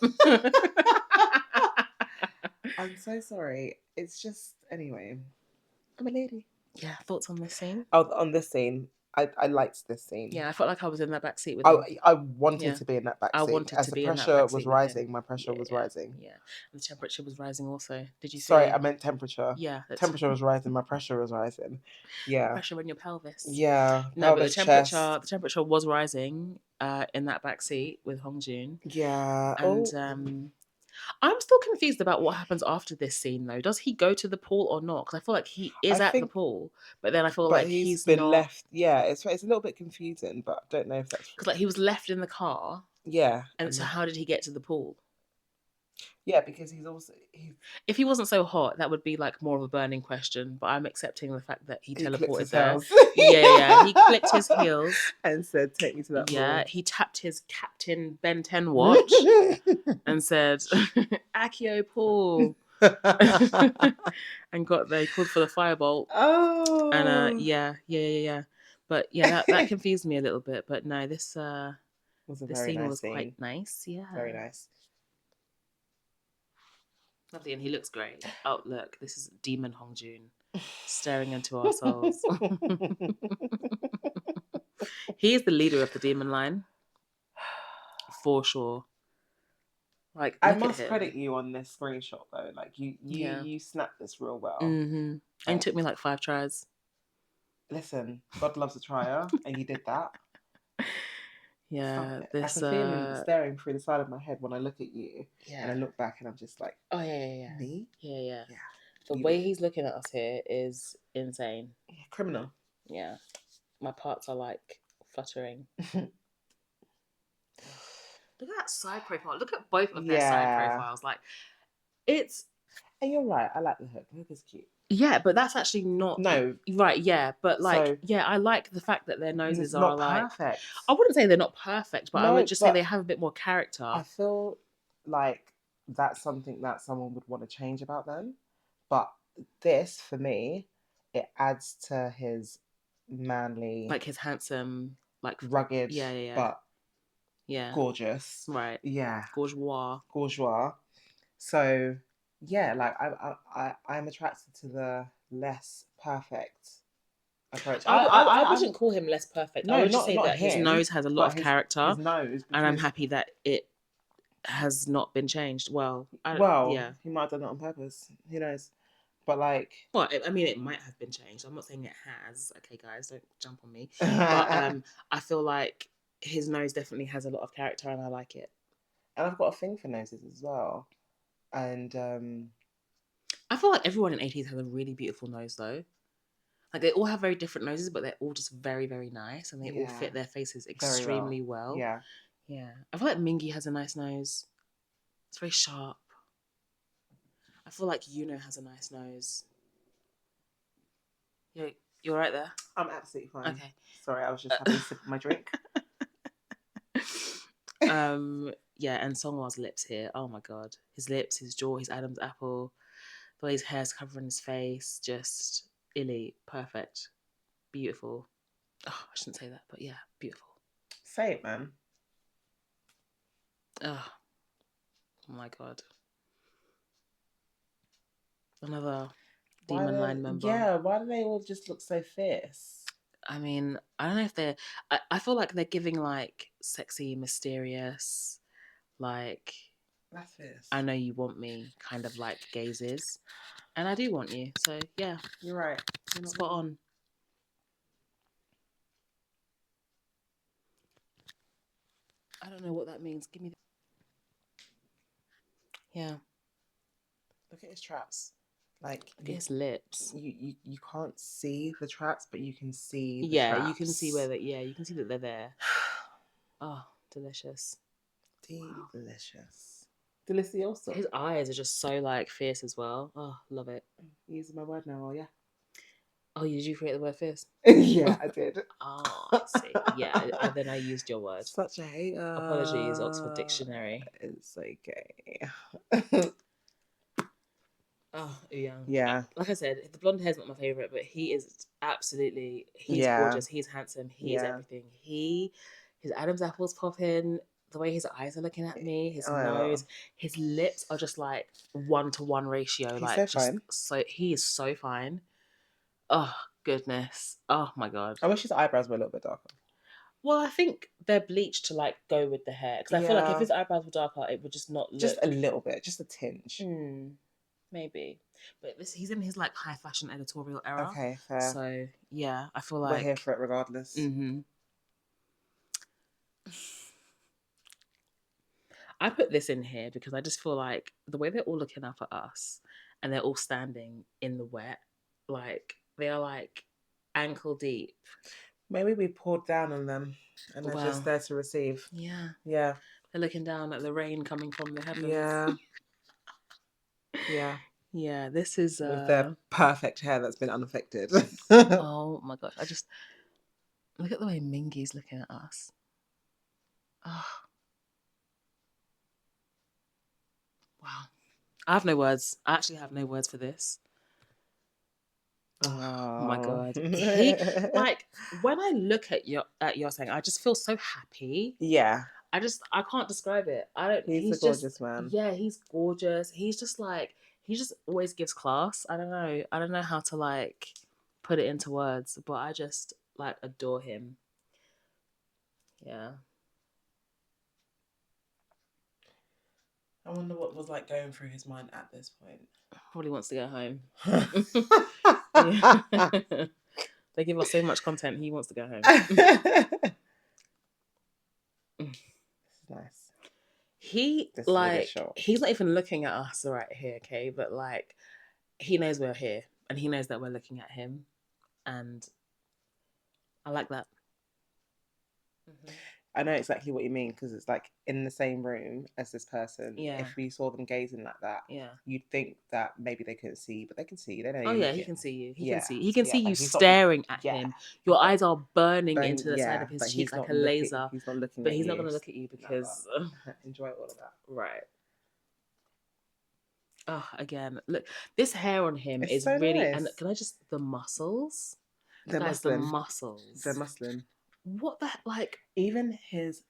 I'm so sorry. It's just, anyway, I'm a lady. Yeah, thoughts on this scene? Oh, on this scene, I liked this scene. Yeah, I felt like I was in that back seat with him. I wanted to be in that back seat. I wanted as to the be in that pressure back was seat with rising. him. My pressure was rising. Yeah, and the temperature was rising also. Did you see? Sorry, I meant temperature. Yeah, temperature was rising. My pressure was rising. Yeah, pressure in your pelvis. Yeah, no, pelvis, but the temperature was rising in that back seat with Hong Joon. Yeah, and I'm still confused about what happens after this scene, though. Does he go to the pool or not? Because I feel like he is at the pool, but then I feel like he's been not... left. Yeah, it's a little bit confusing, but I don't know if that's because like he was left in the car. Yeah, and so how did he get to the pool? Yeah, because if he wasn't so hot, that would be like more of a burning question. But I'm accepting the fact that he teleported there. Yeah, he clicked his heels and said, "Take me to that." Yeah, pool. he tapped his Captain Ben 10 watch and said, "Akio pool," and got there. He called for the firebolt. Oh, and yeah. But yeah, that confused me a little bit. But no, this scene was quite nice. Yeah, very nice. Lovely, and he looks great. Oh, look, this is Demon Hong Joon staring into our souls. He is the leader of the demon line, for sure. Like, I must credit you on this screenshot though. Like you snapped this real well. Mm-hmm. And it took me like 5 tries. Listen, God loves a trier, and you did that. Yeah, I can feel him staring through the side of my head when I look at you, and I look back and I'm just like, oh yeah. Me? Yeah. The way he's looking at us here is insane. Yeah, criminal. Yeah, my parts are like fluttering. Look at that side profile. Look at both of their side profiles. Like, it's... And you're right. I like the hook. The hook is cute. Yeah, but that's actually not... No. Right, yeah. But, like, I like the fact that their noses are, like... perfect. I wouldn't say they're not perfect, but I would just say they have a bit more character. I feel like that's something that someone would want to change about them. But this, for me, it adds to his manly... Like, his handsome, like... rugged, but... gorgeous. Right. Yeah. Bourgeois. So, yeah, like I'm attracted to the less perfect approach. I wouldn't call him less perfect. No, I would just not say that him, his nose has a lot of character. His nose, and I'm happy that it has not been changed. Well, he might have done it on purpose. Who knows? But like, well, I mean, it might have been changed. I'm not saying it has. Okay, guys, don't jump on me. But I feel like his nose definitely has a lot of character, and I like it. And I've got a thing for noses as well. And I feel like everyone in Ateez has a really beautiful nose, though. Like, they all have very different noses, but they're all just very, very nice, and they all fit their faces extremely well. Yeah. I feel like Mingi has a nice nose. It's very sharp. I feel like Yuno has a nice nose. You're right there? I'm absolutely fine. Okay. Sorry, I was just having a sip of my drink. Yeah, and Songwon's lips here. Oh my god. His lips, his jaw, his Adam's apple. The way his hair's covering his face. Just elite. Perfect. Beautiful. Oh, I shouldn't say that, but yeah, beautiful. Say it, man. Oh my god. Another demon line member. Yeah, why do they all just look so fierce? I mean, I don't know if they're... I feel like they're giving, like, sexy, mysterious, like... That's fierce. I know you want me kind of, like, gazes. And I do want you. So, yeah. You're right. You're spot on. I don't know what that means. Give me the... Yeah. Look at his traps. Like Look at his lips. you can't see the traps, but you can see the Yeah, traps. you can see where you can see that they're there. Oh, delicious. Delicious. Delicioso. His eyes are just so like fierce as well. Oh, love it. Using my word now, yeah. Oh, did you create the word fierce? Yeah, I did. Oh, I see. Yeah, then I used your word. Such a hater. Apologies, Oxford Dictionary. It's okay. Oh, yeah. Yeah. Like I said, the blonde hair's not my favorite, but he is absolutely. He's Yeah. gorgeous. He's handsome. He is Yeah. everything. His Adam's apples pop in. The way his eyes are looking at me, his nose, his lips are just like 1-to-1 ratio. He's like so just fine. so he is so fine. Oh goodness. Oh my god. I wish his eyebrows were a little bit darker. Well, I think they're bleached to like go with the hair because I feel like if his eyebrows were darker, it would just not look. Just a little bit, just a tinge. Maybe, but he's in his like high fashion editorial era. Okay, fair. So yeah, I feel like we're here for it regardless. I put this in here because I just feel like the way they're all looking up at us, and they're all standing in the wet, like they are like ankle deep. Maybe we poured down on them, and they're just there to receive. Yeah, yeah. They're looking down at the rain coming from the heavens. Yeah. Yeah. Yeah, this is with their perfect hair that's been unaffected. Oh my gosh, I just look at the way Mingy's looking at us. Oh. Wow. I have no words. I actually have no words for this. Oh my god. He like when I look at Yosang, I just feel so happy. Yeah. I can't describe it. He's a gorgeous man. Yeah, he's gorgeous. He's just like he just always gives class. I don't know how to like put it into words, but I just like adore him. Yeah. I wonder what was like going through his mind at this point. Probably wants to go home. They give us so much content, he wants to go home. This is nice. He's not even looking at us right here, okay? But like he knows we're here and he knows that we're looking at him. And I like that. I know exactly what you mean because it's like in the same room as this person. Yeah. If we saw them gazing like that, you'd think that maybe they couldn't see, but they can see. They know. Oh yeah, looking. He can see you. He He can see you staring at him. Your eyes are burning into the side of his cheek like a laser. He's not looking. But he's not going to look at you because enjoy all of that. Right. Oh, again, look, this hair on him is so really. nice. And can I just the muscles? The muscles. They're muscling. What the like? Even his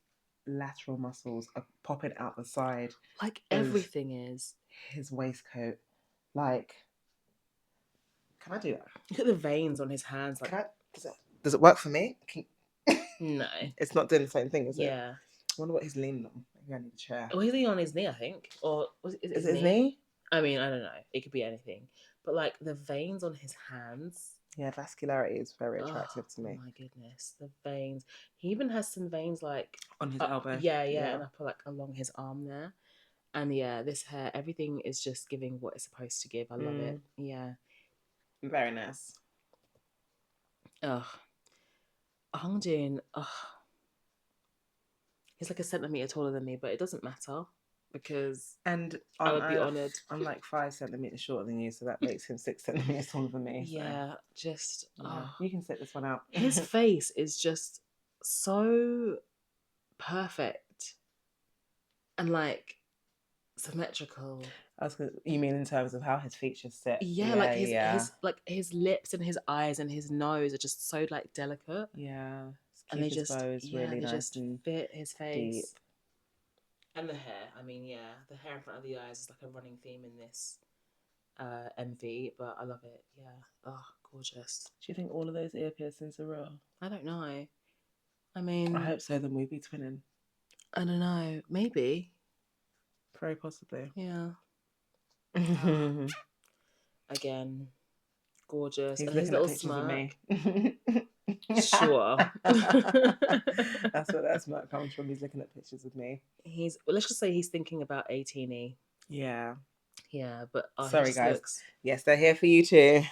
lateral muscles are popping out the side. Like everything is. His waistcoat. Like, can I do that? Look at the veins on his hands. Like, does it work for me? No. It's not doing the same thing, is it? Yeah. I wonder what he's leaning on. Maybe I need a chair. Well, he's leaning on his knee, I think. Or is it his knee? I mean, I don't know. It could be anything. But like the veins on his hands. Yeah, vascularity is very attractive to me. Oh my goodness, the veins. He even has some veins like on his elbow. Yeah, and up like along his arm there. And yeah, this hair, everything is just giving what it's supposed to give. I love it. Yeah, very nice. Ugh, Hongjin. Ugh, he's like a centimeter taller than me, but it doesn't matter. Because I would be honoured. I'm like 5 centimeters shorter than you, so that makes him 6 centimeters taller than me. So. Yeah, just you can sit this one out. His face is just so perfect and like symmetrical. You mean in terms of how his features sit? Yeah, like his lips and his eyes and his nose are just so like delicate. Yeah, and they just really nice just and fit his face. Deep. And the hair, I mean, yeah, the hair in front of the eyes is like a running theme in this MV, but I love it. Yeah, oh, gorgeous. Do you think all of those ear piercings are real? I don't know. I mean, I hope so. Then we'd be twinning. I don't know. Maybe. Very possibly. Yeah. Again, gorgeous. He's and looking his little at pictures of me. Sure. That's where that smirk comes from. He's looking at pictures of me. Let's just say he's thinking about 18E. Yeah. Yeah, but Sorry, he guys. looks. Yes, they're here for you too.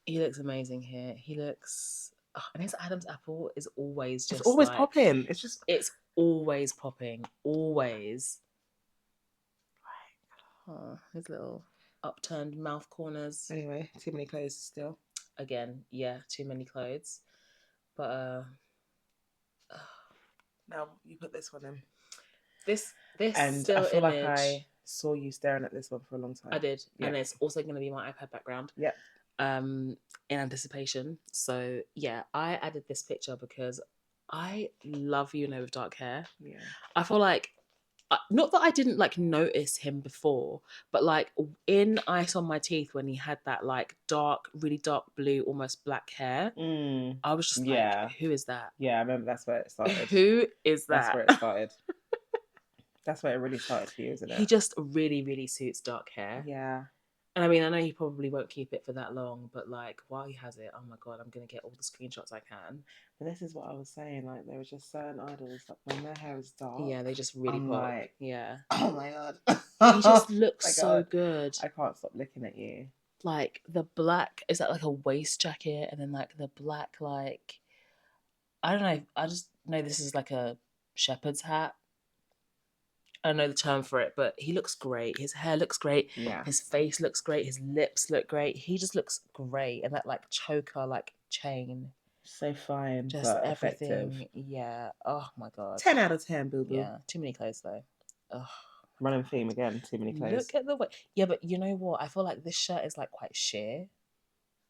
He looks amazing here. He looks. Oh, and his Adam's apple is always just It's always like, popping. It's just. It's always popping. Always. His little upturned mouth corners. Anyway, too many clothes still. Again, yeah, too many clothes. But now you put this one in. This and still I feel image. like I saw you staring at this one for a long time. I did, and it's also going to be my iPad background. Yeah. In anticipation. So yeah, I added this picture because I love with dark hair. Yeah. I feel like. Not that I didn't like notice him before, but like in Ice on My Teeth when he had that like dark, really dark blue, almost black hair, I was just like, who is that? Yeah, I remember that's where it started. Who is that? That's where it started. That's where it really started for you, isn't it? He just really, really suits dark hair. Yeah. And I mean, I know he probably won't keep it for that long, but like while he has it, oh my God, I'm going to get all the screenshots I can. But this is what I was saying. Like, there were just certain idols that when their hair is dark, yeah, they just really pop. Like, yeah. Oh my God. He just looks so good. I can't stop looking at you. Like the black, is that like a waist jacket? And then like the black, like, I don't know. I just know this is like a shepherd's hat. I don't know the term for it, but he looks great. His hair looks great. Yeah. His face looks great. His lips look great. He just looks great. And that like choker, like chain. So fine. Just but everything. Effective. Yeah. Oh my God. 10 out of 10, boo boo. Yeah. Too many clothes though. Ugh. Running theme again. Too many clothes. Look at the way. Yeah, but you know what? I feel like this shirt is like quite sheer.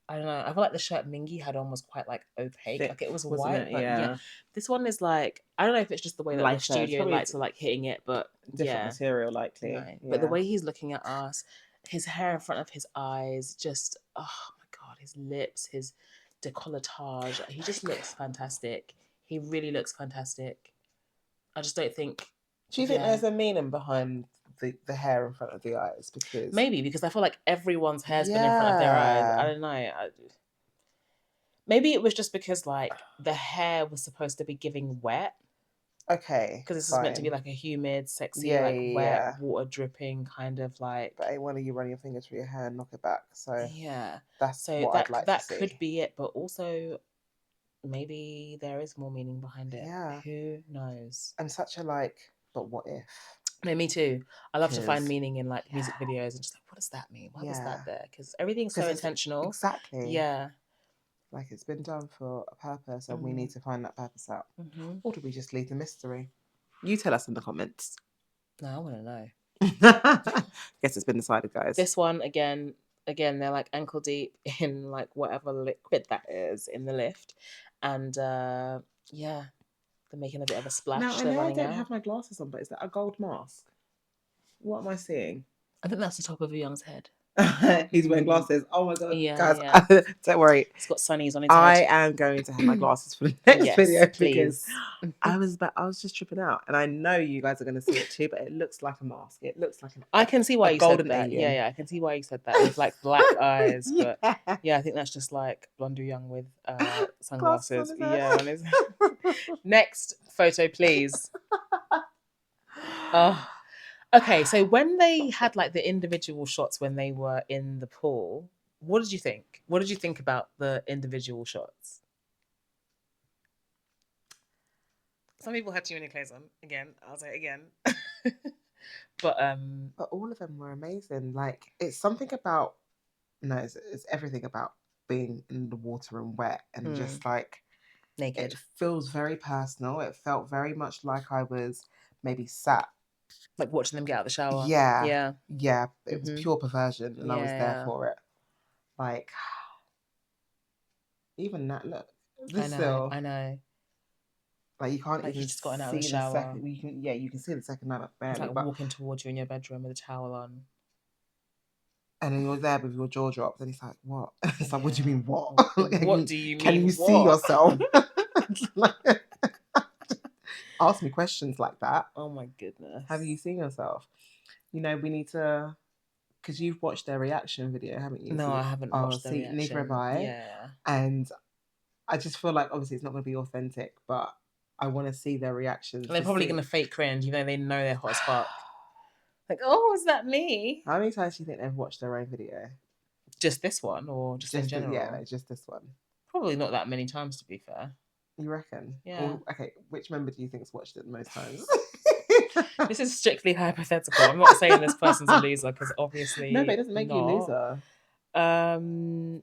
I don't know. I feel like the shirt Mingy had on was quite like opaque. Thick, like it was wasn't white, it? but Yeah. This one is like, I don't know if it's just the way that Lighter. the studio lights are like hitting it, but different material likely. No. Yeah. But the way he's looking at us, his hair in front of his eyes, just oh my God, his lips, his decolletage. He just looks fantastic. He really looks fantastic. I just don't think. Do you think there's a meaning behind the hair in front of the eyes? Because maybe because I feel like everyone's hair's been in front of their eyes. I don't know. Maybe it was just because like the hair was supposed to be giving wet. Okay. Because this is meant to be like a humid, sexy, wet, water dripping kind of like. But I want you run your fingers through your hair and knock it back. So yeah, that's what I'd like to see. That could be it, but also maybe there is more meaning behind it. Yeah. Who knows? I'm such a but what if? No, me too. I love to find meaning in like music videos and just like, what does that mean? Why was that there? Because everything's so intentional. Exactly. Yeah. Like it's been done for a purpose and we need to find that purpose out. Or do we just leave the mystery? You tell us in the comments. No, I want to know. Guess it's been decided, guys. This one, again, they're like ankle deep in like whatever liquid that is in the lift. And yeah, they're making a bit of a splash. Now, I know I don't have my glasses on, but is that a gold mask? What am I seeing? I think that's the top of a young's head. He's wearing glasses. Oh my God, yeah, guys, yeah. Don't worry. He's got sunnies on his head. I am going to have my glasses for the next video because I was just tripping out, and I know you guys are going to see it too. But it looks like a mask. It looks like I can see why you said that. Alien. Yeah, I can see why you said that with like black eyes. But yeah, I think that's just like Blondu Young with sunglasses. Yeah. On his... Next photo, please. Oh. Okay, so when they had like the individual shots when they were in the pool, what did you think? What did you think about the individual shots? Some people had too many clothes on. Again, I'll say it again. But all of them were amazing. Like it's something about it's everything about being in the water and wet and just like naked. It feels very personal. It felt very much like I was maybe sat. Like watching them get out of the shower. Yeah. It was pure perversion, and I was there for it. Like, even that look. I know. Like you can't like even just gotten out see of the shower. Second, you can see the second night barely. It's like walking towards you in your bedroom with a towel on. And then you're there with your jaw dropped, and he's like, "What?" It's like, "What do you mean, what? What do you mean? Can you see yourself?" Ask me questions like that. Oh my goodness. Have you seen yourself? We need to, because you've watched their reaction video, haven't you? No, I haven't watched their reaction. Neither have I. Yeah. And I just feel like obviously it's not going to be authentic, but I want to see their reactions. They're probably going to fake cringe, even though they know they're hot as fuck. Like, oh, is that me? How many times do you think they've watched their own video? Just this one, or just in general? Yeah, just this one. Probably not that many times, to be fair. You reckon? Yeah. Or, okay, which member do you think's watched it the most times? This is strictly hypothetical. I'm not saying this person's a loser, because obviously no, but it doesn't make you a loser.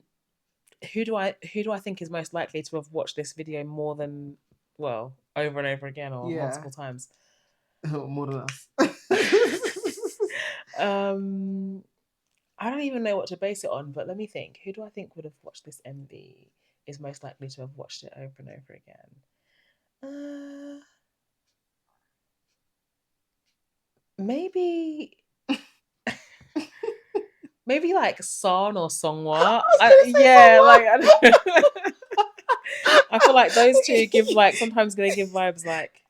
Who do I think is most likely to have watched this video more than, well, over and over again, or multiple times? More than us. I don't even know what to base it on, but let me think. Who do I think would have watched this MV is most likely to have watched it over and over again? Maybe like Son or Songwa. I feel like those two give like, sometimes they give vibes like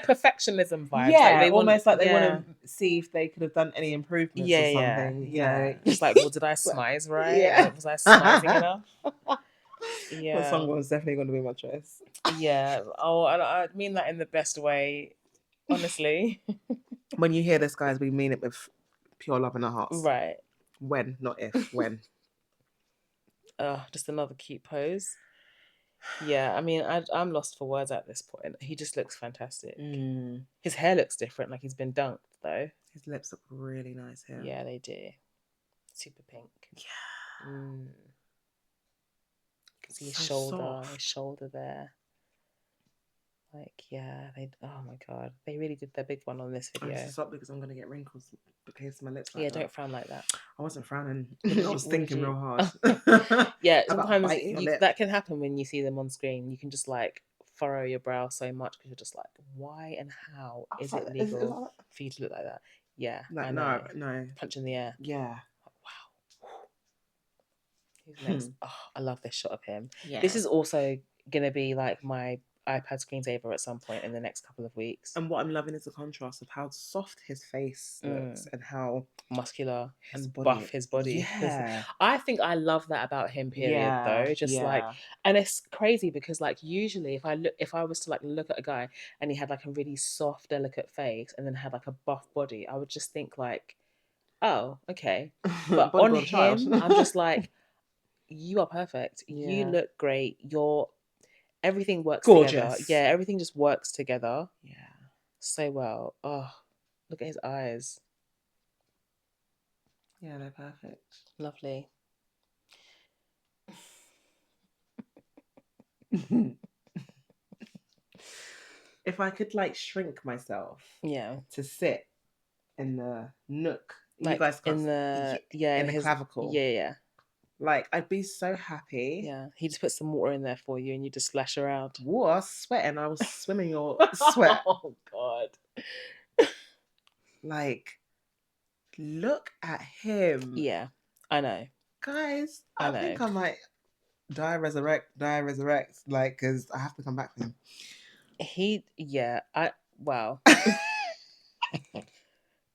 perfectionism vibes. Yeah, like they almost like they want to see if they could have done any improvements or something. Yeah. Just like, well, did I smize right? Yeah. Was I smizing enough? Yeah. Well, Songwa was definitely going to be my choice. Yeah. Oh, I mean that in the best way, honestly. When you hear this, guys, we mean it with pure love in our hearts. Right. When, not if, when. Just another cute pose. Yeah, I mean, I'm lost for words at this point. He just looks fantastic. His hair looks different, like he's been dunked, though. His lips look really nice here. Yeah, they do. Super pink. Yeah. You can see his shoulder there. Like, yeah, oh my God. They really did their big one on this video. I stop because I'm going to get wrinkles because my lips like that. Don't frown like that. I wasn't frowning. I was thinking real hard. Yeah, sometimes that can happen when you see them on screen. You can just like furrow your brow so much because you're just like, why and how is it legal for you to look like that? Yeah, like, no. Punch in the air. Yeah. Wow. Who's next? Oh, I love this shot of him. Yeah. This is also going to be like my iPad screensaver at some point in the next couple of weeks. And what I'm loving is the contrast of how soft his face looks and how muscular and buff his body. Yeah. I think I love that about him, period, though. Just like, and it's crazy because like usually if I was to like look at a guy and he had like a really soft, delicate face and then had like a buff body, I would just think like, oh, okay. But on him, I'm just like, you are perfect. Yeah. You look great. Everything works together. Yeah, everything just works together. Yeah. So well. Oh, look at his eyes. Yeah, they're perfect. Lovely. If I could like shrink myself to sit in the nook, like you guys in the in the clavicle. Yeah. Like, I'd be so happy. Yeah. He just put some water in there for you and you just splash around. Whoa, I was sweating. I was swimming your sweat. Oh, God. Like, look at him. Yeah, I know. Guys, I think I might die, resurrect. Like, because I have to come back for him. Wow.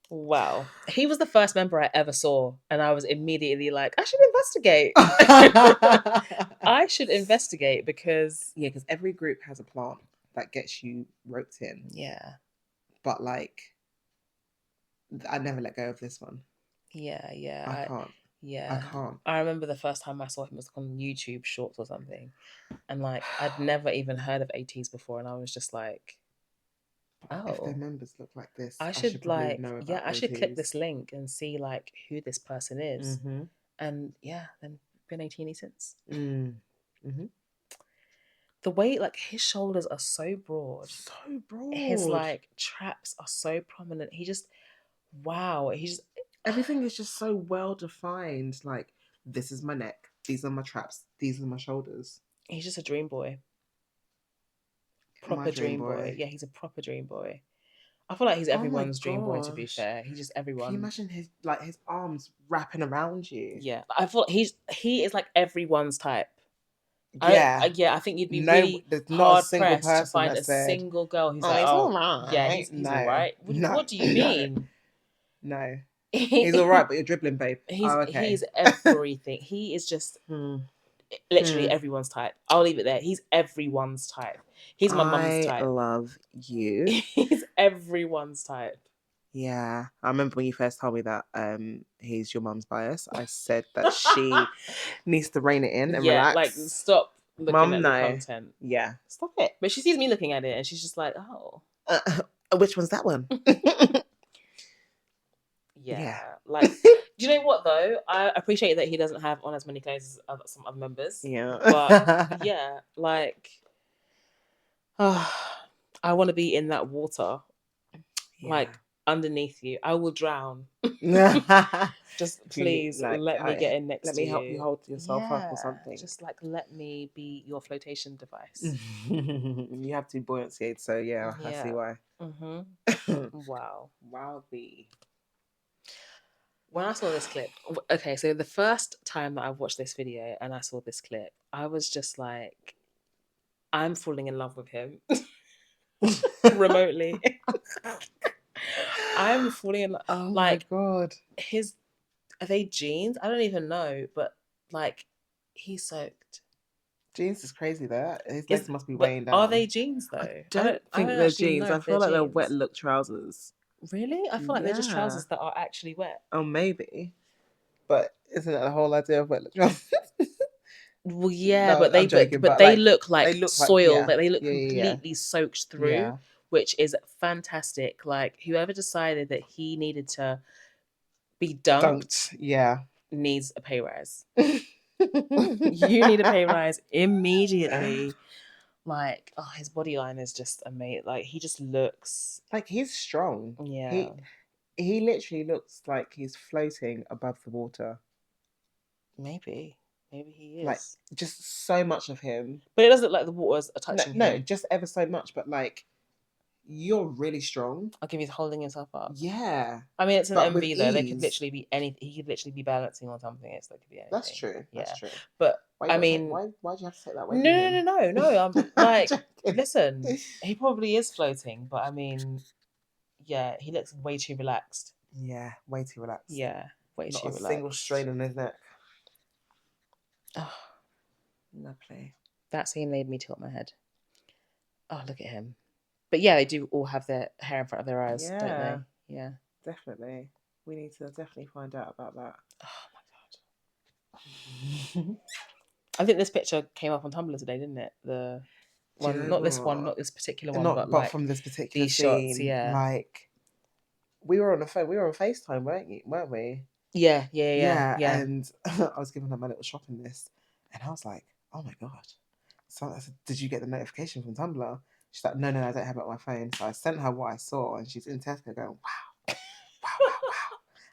Wow. He was the first member I ever saw, and I was immediately like, I should investigate. I should investigate because... Yeah, because every group has a plant that gets you roped in. Yeah. But, like, I never let go of this one. Yeah. I can't. Yeah. I can't. I remember the first time I saw him was on YouTube Shorts or something. And, like, I'd never even heard of Ateez before, and I was just like... Oh, if their members look like this, I should like, I should click this link and see like who this person is, and then been 18 since. The way like his shoulders are so broad, his like traps are so prominent. Everything is just so well defined. Like, this is my neck, these are my traps, these are my shoulders. He's just a dream boy. Proper dream boy. Yeah, he's a proper dream boy. I feel like he's everyone's dream boy, to be fair. He's just everyone. Can you imagine his arms wrapping around you? Yeah. I thought he is like everyone's type. Yeah. I think you'd be really hard pressed to find a single girl who's like, oh, right. Yeah, he's all right. What do you mean? No. He's all right, but you're dribbling, babe. He's everything. He is just literally everyone's type. I'll leave it there. He's everyone's type. He's my mum's type. I love you. He's everyone's type. Yeah, I remember when you first told me that he's your mum's bias. I said that she needs to rein it in and Yeah, like relax. stop looking Mum, at the no. content. Yeah, stop it. But she sees me looking at it and she's just like, oh. Which one's that one? Yeah. Yeah. Like, do you know what though? I appreciate that he doesn't have on as many clothes as some other members. Yeah. But yeah, like, I want to be in that water, like underneath you. I will drown. Just please let me get in next let to me you. help you hold yourself up or something. Just like let me be your flotation device. You have to buoyancy aids, so yeah, I see why. Wow. Wowzy. When I saw this clip, okay, so the first time that I watched this video and I saw this clip, I was just like, I'm falling in love with him remotely. I'm falling in love. Oh like, my god. Are they jeans? I don't even know, but like, he's soaked. Jeans is crazy though. His legs must be weighing down. Are they jeans though? I don't think they're jeans. I feel like they're wet look trousers. Really? I feel like they're just trousers that are actually wet. Oh, maybe. But isn't that the whole idea of wet look trousers? Well, yeah, No, but they I'm joking, but they look like soil. Like, they look completely soaked through, Yeah. which is fantastic. Like, whoever decided that he needed to be dunked, yeah, needs a pay rise. You need a pay rise immediately. Like, oh, his body line is just amazing. Like, he just looks like he's strong. Yeah. He literally looks like he's floating above the water. Maybe he is. Like, just so much of him. But it doesn't look like the water's touching him. No, just ever so much. But like, you're really strong. Like, if he's holding himself up. Yeah. I mean, it's an MV though. There could literally be anything. He could literally be balancing on something. There could be anything. That's true. Yeah. That's true. But I mean, why do you have to say that way? No. I'm like, listen, he probably is floating, but I mean, yeah, he looks way too relaxed. Yeah, way too relaxed. Yeah, way too relaxed. Not a single strain on his neck. Oh, lovely. That scene made me tilt my head. Oh, look at him. But yeah, they do all have their hair in front of their eyes, don't they? Yeah. Definitely. We need to definitely find out about that. Oh my god. I think this picture came up on Tumblr today, didn't it? The one, not this one, not this particular one, but like from this particular these scene, shots. Yeah. Like, we were on the phone. We were on FaceTime, weren't we? Yeah. And I was giving her my little shopping list, and I was like, "Oh my god!" So I said, "Did you get the notification from Tumblr?" She's like, "No, I don't have it on my phone." So I sent her what I saw, and she's in Tesco going, "Wow.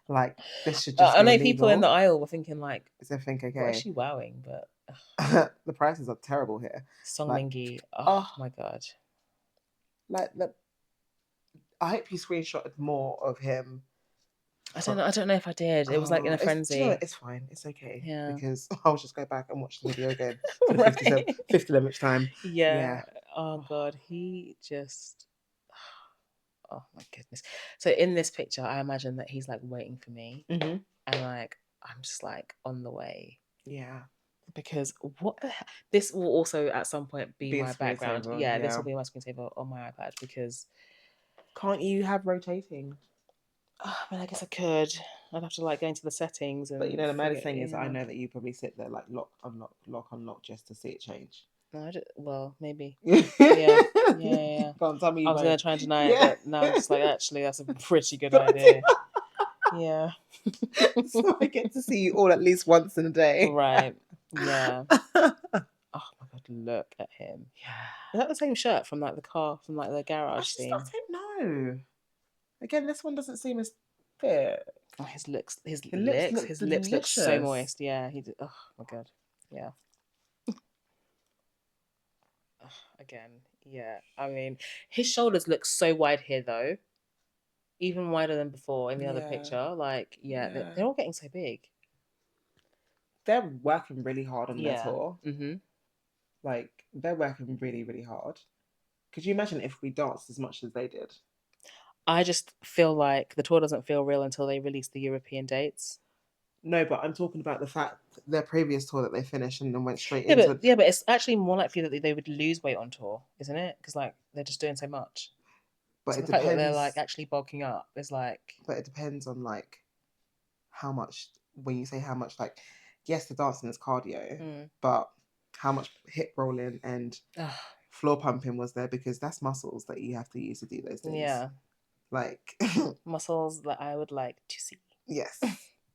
Like, this should just." I know people in the aisle were thinking like, "Is everything okay? What is she wowing?" But the prices are terrible here. Song Mingi, oh my god! Like, I hope you screenshotted more of him. I don't know if I did. It was like in a frenzy. You know, it's fine. It's okay. Yeah. Because I'll just go back and watch the video again for the 57th time. Yeah. Oh god, he just. Oh my goodness. So in this picture, I imagine that he's like waiting for me, and like I'm just like on the way. Yeah. Because what the hell? This will also at some point be my background. Yeah, this will be my screensaver on my iPad because. Can't you have rotating? Oh, I mean, I guess I could. I'd have to like go into the settings. And but you know, the maddest thing is, I know that you probably sit there like lock, unlock just to see it change. No, well, maybe. Yeah. Can't tell me. I was gonna try and deny it, but now I'm just like, actually, that's a pretty good idea. Yeah. So I get to see you all at least once in a day. Right. Yeah. Oh my god, look at him. Yeah. Is that the same shirt from like the car from like the garage scene? I don't know. Again, this one doesn't seem as fit. Oh, his lips look so moist. Yeah, he did. Oh my god. Yeah. Again, yeah. I mean, his shoulders look so wide here though. Even wider than before in the other picture. Like, they're all getting so big. They're working really hard on their tour. Mm-hmm. Like, they're working really, really hard. Could you imagine if we danced as much as they did? I just feel like the tour doesn't feel real until they release the European dates. No, but I'm talking about the fact their previous tour that they finished and then went straight into. But it's actually more likely that they would lose weight on tour, isn't it? Because like they're just doing so much. But So it the fact that they're depends. like actually bulking up is like. But it depends on like how much. When you say how much, like, yes, the dancing is cardio, but how much hip rolling and floor pumping was there, because that's muscles that you have to use to do those things. Yeah. Like muscles that I would like to see. Yes.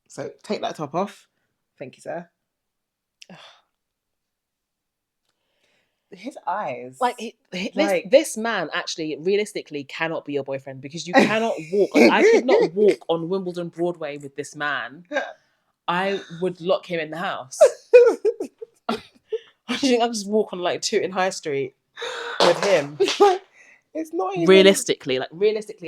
So take that top off. Thank you, sir. His eyes. Like, this man actually realistically cannot be your boyfriend, because you cannot walk. Like, I could not walk on Wimbledon Broadway with this man. I would lock him in the house. I think I'll just walk on like Tooting High Street with him. It's not even realistically.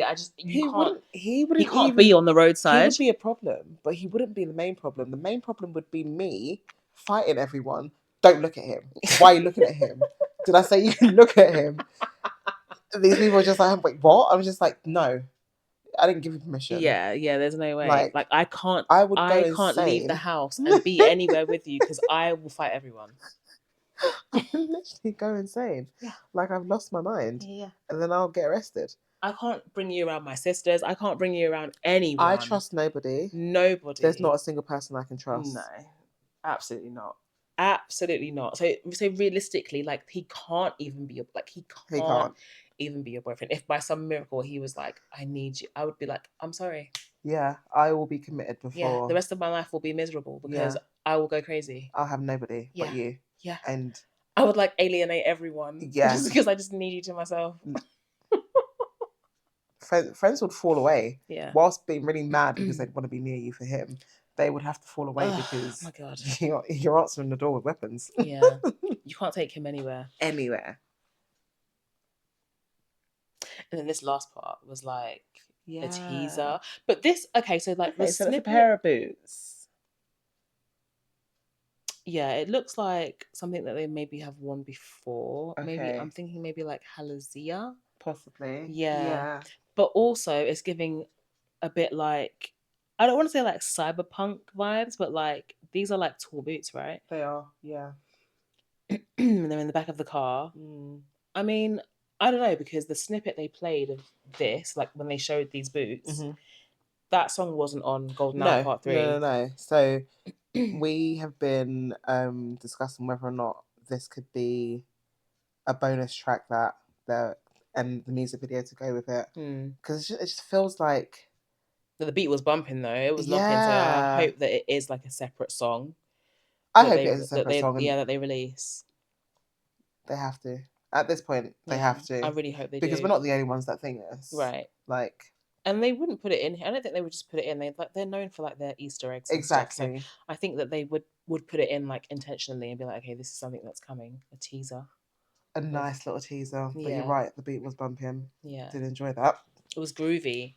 I just he can't even be on the roadside. He would be a problem, but he wouldn't be the main problem. The main problem would be me fighting everyone. Don't look at him. Why are you looking at him? Did I say you can look at him? These people are just like, wait, what? I was just like, no, I didn't give you permission. Yeah, there's no way. Like I can't leave the house and be anywhere with you, because I will fight everyone. I would literally go insane. Yeah. Like, I've lost my mind. Yeah. And then I'll get arrested. I can't bring you around my sisters. I can't bring you around anyone. I trust nobody. Nobody. There's not a single person I can trust. No, absolutely not. Absolutely not. So realistically, like, he can't even be he can't even be your boyfriend. If by some miracle he was like, I need you, I would be like, I'm sorry. Yeah, I will be committed before. Yeah, the rest of my life will be miserable, because I will go crazy. I'll have nobody but you. Yeah. And I would like alienate everyone. Yeah. Just because I just need you to myself. Friends would fall away. Yeah. Whilst being really mad because they'd want to be near you for him, they would have to fall away because my God. You're answering the door with weapons. Yeah. You can't take him anywhere. Anywhere. And then this last part was like a teaser. But this, so like the so snippet, it's a pair of boots. Yeah, it looks like something that they maybe have worn before. Okay. Maybe I'm thinking maybe like Halazia. Possibly. Yeah. But also it's giving a bit like, I don't want to say like cyberpunk vibes, but like these are like tall boots, right? They are, yeah. And they're in the back of the car. I mean, I don't know, because the snippet they played of this, like when they showed these boots, that song wasn't on Golden Hour Part 3. No. So we have been discussing whether or not this could be a bonus track and the music video to go with it, because it just feels like the beat was bumping though. It was knocking. So I hope that it is like a separate song. I hope it is a separate song. Yeah, that they release. They have to. At this point, they have to. I really hope they do. Because we're not the only ones that think this. Right. Like, and they wouldn't put it in. I don't think they would just put it in. They're known for like their Easter eggs. Exactly. So I think that they would put it in like intentionally and be like, okay, this is something that's coming. A teaser. A nice little teaser. But you're right, the beat was bumping. Yeah. Did enjoy that. It was groovy.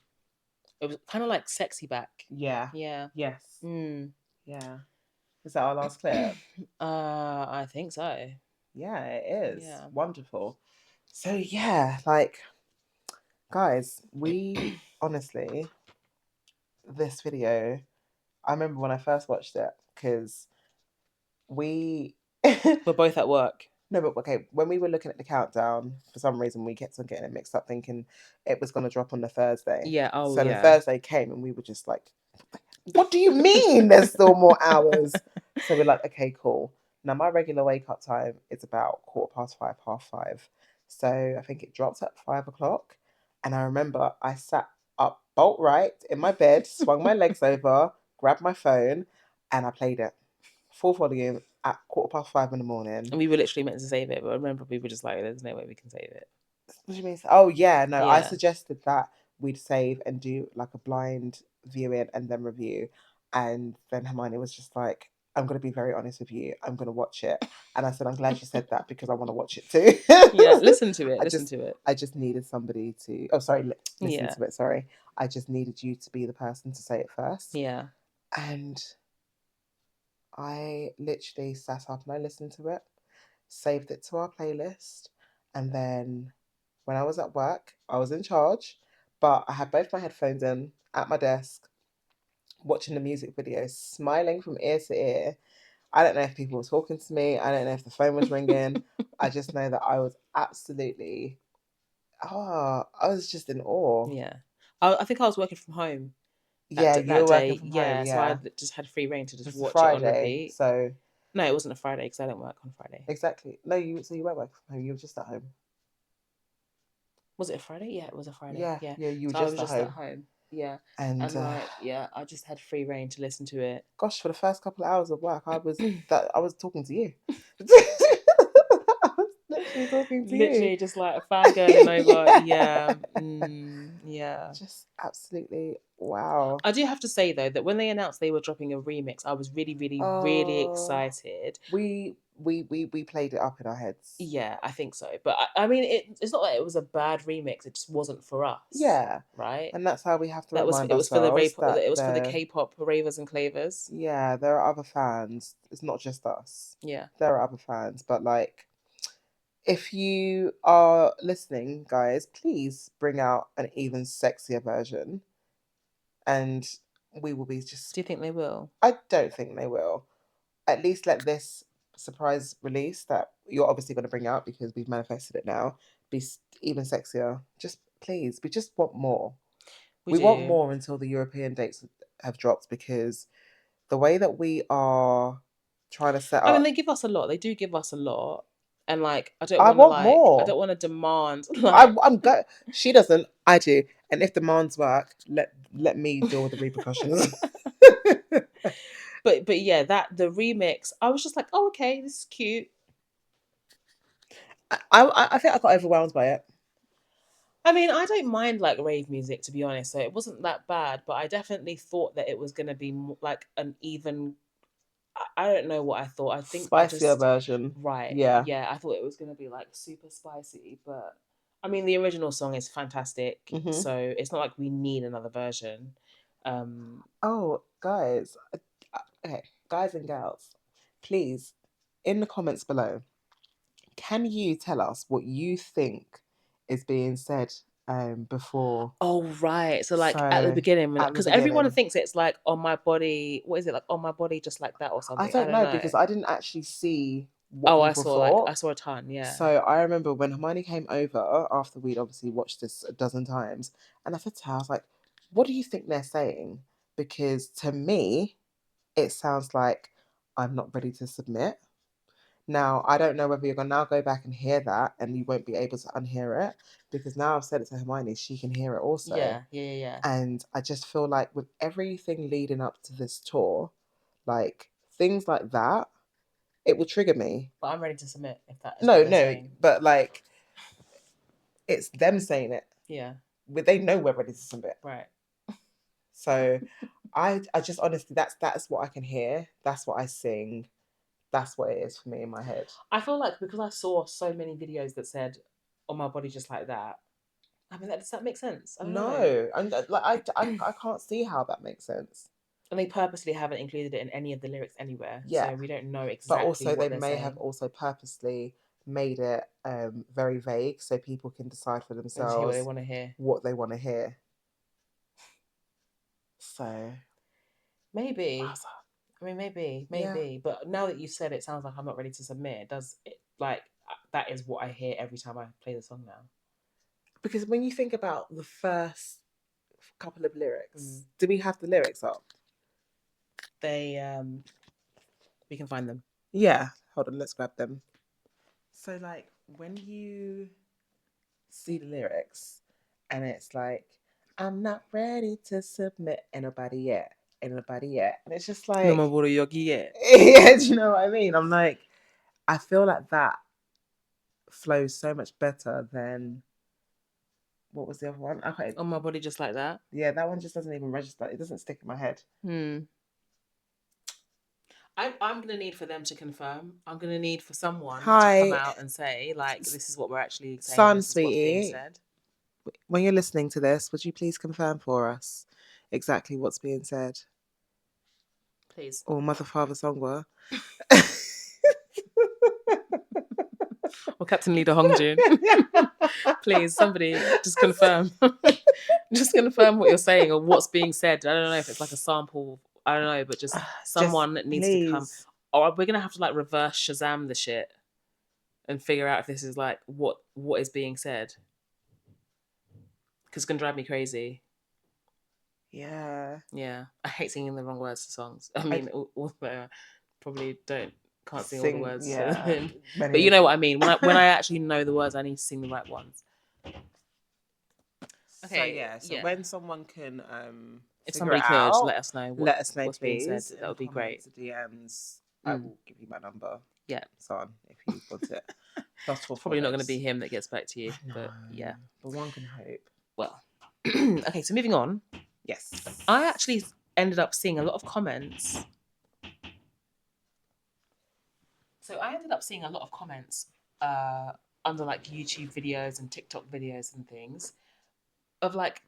It was kind of like sexy back. Yeah. Yeah. Yes. Yeah. Is that our last clip? I think so. Yeah, it is. Yeah. Wonderful. So yeah, like, guys, we honestly, this video, I remember when I first watched it, because we're both at work. No, but okay, when we were looking at the countdown, for some reason we kept on getting it mixed up, thinking it was going to drop on the Thursday. Yeah, so the Thursday came and we were just like, what do you mean there's still more hours? So we're like, okay, cool. Now my regular wake up time is about 5:15, 5:30. So I think it drops at 5 o'clock. And I remember I sat up bolt right in my bed, swung my legs over, grabbed my phone, and I played it full volume at 5:15 in the morning. And we were literally meant to save it, but I remember we were just like, there's no way we can save it. What do you mean? Oh yeah, no, I suggested that we'd save and do like a blind viewing and then review. And then Hermione was just like, I'm going to be very honest with you, I'm going to watch it. And I said, I'm glad you said that, because I want to watch it too. Yeah, listen to it. I just needed somebody to, listen to it, sorry. I just needed you to be the person to say it first. Yeah. And I literally sat up and I listened to it, saved it to our playlist, and then when I was at work, I was in charge, but I had both my headphones in at my desk, watching the music video, smiling from ear to ear. I don't know if people were talking to me. I don't know if the phone was ringing. I just know that I was absolutely I was just in awe. Yeah. I think I was working from home Yeah, you that were working day. from home. Yeah, so I Yeah, just had free reign to just it's a watch it on Friday, repeat. so No, it wasn't a Friday because I don't work on Friday. exactly. No, you weren't working from home. You were just at home. Was it a Friday? Yeah, it was a Friday. Yeah, Yeah. yeah, you were So I just was at just at home, home. Yeah. and And like, yeah, I just had free reign to listen to it. gosh, for the first couple of hours of work, I was talking to you. I was literally talking to you. Literally just like a fangirling over. Yeah. Yeah. Yeah. Just absolutely wow. I do have to say though that when they announced they were dropping a remix, I was really, really, really Oh, excited. we played it up in our heads. Yeah, I think so. But I mean, it's not that it was a bad remix. It just wasn't for us, Yeah, right? and that's how we have to That was remind it was for the ourselves that it was for the K-pop ravers and clavers. yeah, there are other fans. It's not just us. Yeah. There are other fans, but like, if you are listening, guys, please bring out an even sexier version, and we will be just. Do you think they will? I don't think they will. At least let this surprise release that you're obviously going to bring out because we've manifested it now be even sexier. Just please, we just want more. We We want do. more until the European dates have dropped because the way that we are trying to set I mean, up, they give us a lot. They do give us a lot, and like, I want I more. don't want to demand like. I'm go. She doesn't. I do. And if demands work, let me deal with the repercussions. But yeah, that the remix, I was just like, oh okay, this is cute. I think I got overwhelmed by it. I mean, I don't mind like rave music to be honest, so it wasn't that bad. But I definitely thought that it was gonna be like an even. I don't know what I thought. I think I Spicier just version. right, Yeah. yeah. I thought it was gonna be like super spicy, but I mean, the original song is fantastic, Hmm. so it's not like we need another version. Oh, guys. Okay, guys and girls, please, in the comments below, can you tell us what you think is being said before? Oh right. So like at the So beginning, at the because everyone beginning, thinks it's like on my body. What is it like on my body, just like that or I something? I don't don't know know. because I didn't actually see what Oh, people I thought. saw a ton. Yeah. So I remember when Hermione came over after we'd obviously watched this a dozen times, and I said to her, I was like, "What do you think they're saying?" Because to me, it sounds like I'm not ready to submit. Now, I don't know whether you're going to now go back and hear that and you won't be able to unhear it because now I've said it to Hermione, she can hear it also. Yeah. Yeah. Yeah. And I just feel like with everything leading up to this tour, like things like that, it will trigger me. But I'm ready to submit if that is what No, they're no, saying. but like it's them saying it. Yeah. They know we're ready to submit. Right. So I just honestly that's what I can hear. That's what I sing. That's what it is for me in my head. I feel like because I saw so many videos that said on my body just like that. I mean, does that make sense? I don't know. No, and like I can't see how that makes sense. And they purposely haven't included it in any of the lyrics anywhere, Yeah, so we don't know but exactly also what they they're may have saying. also purposely made it very vague so people can decide for And just hear what they themselves want to hear. what they want to hear. So Maybe. wowza. I mean, maybe, Yeah, maybe. But now that you said it, sounds like I'm not ready to submit. It does it, like that is what I hear every time I play the song now. because when you think about the first couple of lyrics, do we have the lyrics up? They we can find them. Yeah, hold on, let's grab them. So like when you see the lyrics and it's like, I'm not ready to submit anybody yet. Anybody yet. And it's just No like, more Boro Yogi yet. yeah, do you know what I mean? I'm like, I feel like that flows so much better than what was the other one? Okay. On my body just like that. Yeah, that one just doesn't even register. It doesn't stick in my head. I'm gonna need for them to confirm. I'm gonna need for someone to come Hi, out and say, like, this is what we're actually saying, son, this is what's being sweetie. said. When you're listening to this, would you please confirm for us exactly what's being said? Please. Or mother, father, songwa. Or Captain Leader Hongjun. Please, somebody just confirm. Just confirm what you're saying or what's being said. I don't know if it's like a sample. I don't know, but just someone Just needs to come. please. Or we're gonna have to like reverse Shazam the shit and figure out if this is like what is being said. because it's gonna drive me crazy. Yeah. Yeah, I hate singing the wrong words to songs. I mean, although I probably can't sing all the Sing, words, yeah. but you know what I mean. When I actually know the words, I need to sing the right ones. So Okay, yeah, so yeah. when someone can If figure it somebody could out, let us know let us know what's being said, please that in would be great. comments, DMs. I will give you my number. Yeah, So on if you want it. it's probably not going to be him that gets back to you, but yeah. But one can hope. Well, okay. So moving on. Yes, I actually ended up seeing a lot of comments. So I ended up seeing a lot of comments under like YouTube videos and TikTok videos and things of like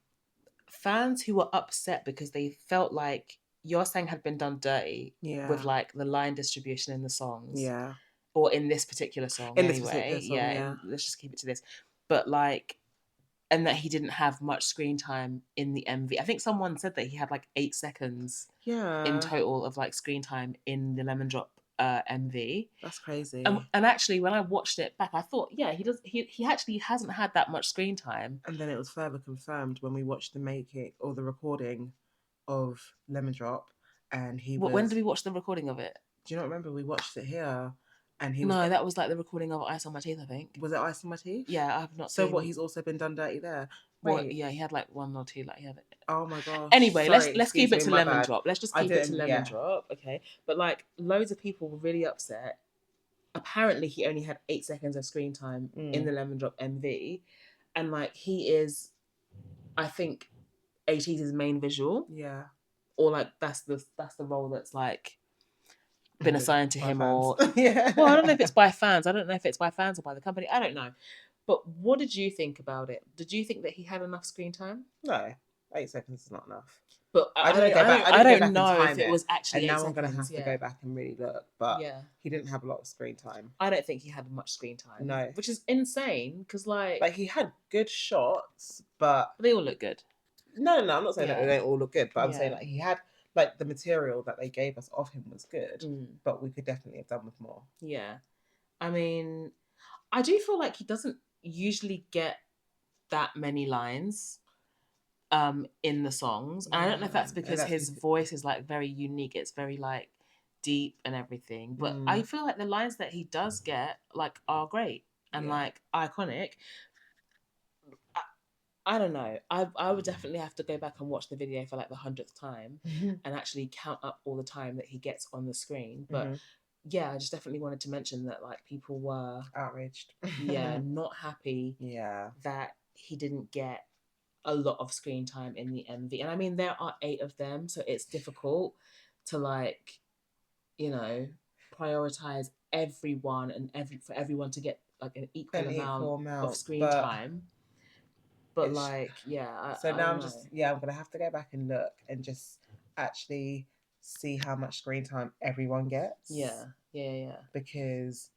fans who were upset because they felt like your song had been done dirty with like the line distribution in the songs. Yeah. Or in this particular song In anyway. this particular song, yeah. And let's just keep it to this. But like, and that he didn't have much screen time in the MV. I think someone said that he had like 8 seconds in total of like screen time in the Lemon Drop MV. That's crazy. And actually, when I watched it back, I thought, yeah, he actually hasn't had that much screen time. And then it was further confirmed when we watched the making or the recording of Lemon Drop, and When did we watch the recording of it? Do you not remember? We watched it here, and that was like the recording of Ice on My Teeth, I think. Was it Ice on My Teeth? Yeah, I have not seen. So what, he's also been done dirty there? Well, yeah, he had like 1 or 2, like he had it. Oh my gosh. Anyway, Sorry, let's keep it to Lemon Drop. Let's just keep it to Lemon Drop. Drop, okay? But like loads of people were really upset. Apparently, he only had 8 seconds of screen time in the Lemon Drop MV, and like he is, I think, Ateez's main visual. Yeah. Or like that's the role that's like been assigned to him, fans. or yeah. Well, I don't know if it's by fans. I don't know if it's by fans or by the company. I don't know. But what did you think about it? Did you think that he had enough screen time? No, 8 seconds is not enough. But I don't know if it was actually. And now I'm going to have to go back and really look. But he didn't have a lot of screen time. I don't think he had much screen time. No, which is insane because like he had good shots, but they all look good. No, I'm not saying that they don't all look good, but I'm saying like he had like the material that they gave us of him was good, but we could definitely have done with more. Yeah, I mean, I do feel like he doesn't usually get that many lines in the songs. And I don't know if that's because his voice is like very unique. It's very like deep and everything. But I feel like the lines that he does get like are great and like iconic. I don't know. I would definitely have to go back and watch the video for like the 100th time and actually count up all the time that he gets on the screen. But yeah, I just definitely wanted to mention that like people were outraged. Yeah, not happy. Yeah, that he didn't get a lot of screen time in the MV. And I mean, there are 8 of them, so it's difficult to like, you know, prioritize everyone and for everyone to get like an equal amount of screen time. But like, yeah. So now I'm gonna have to go back and look and just actually see how much screen time everyone gets. Yeah. Because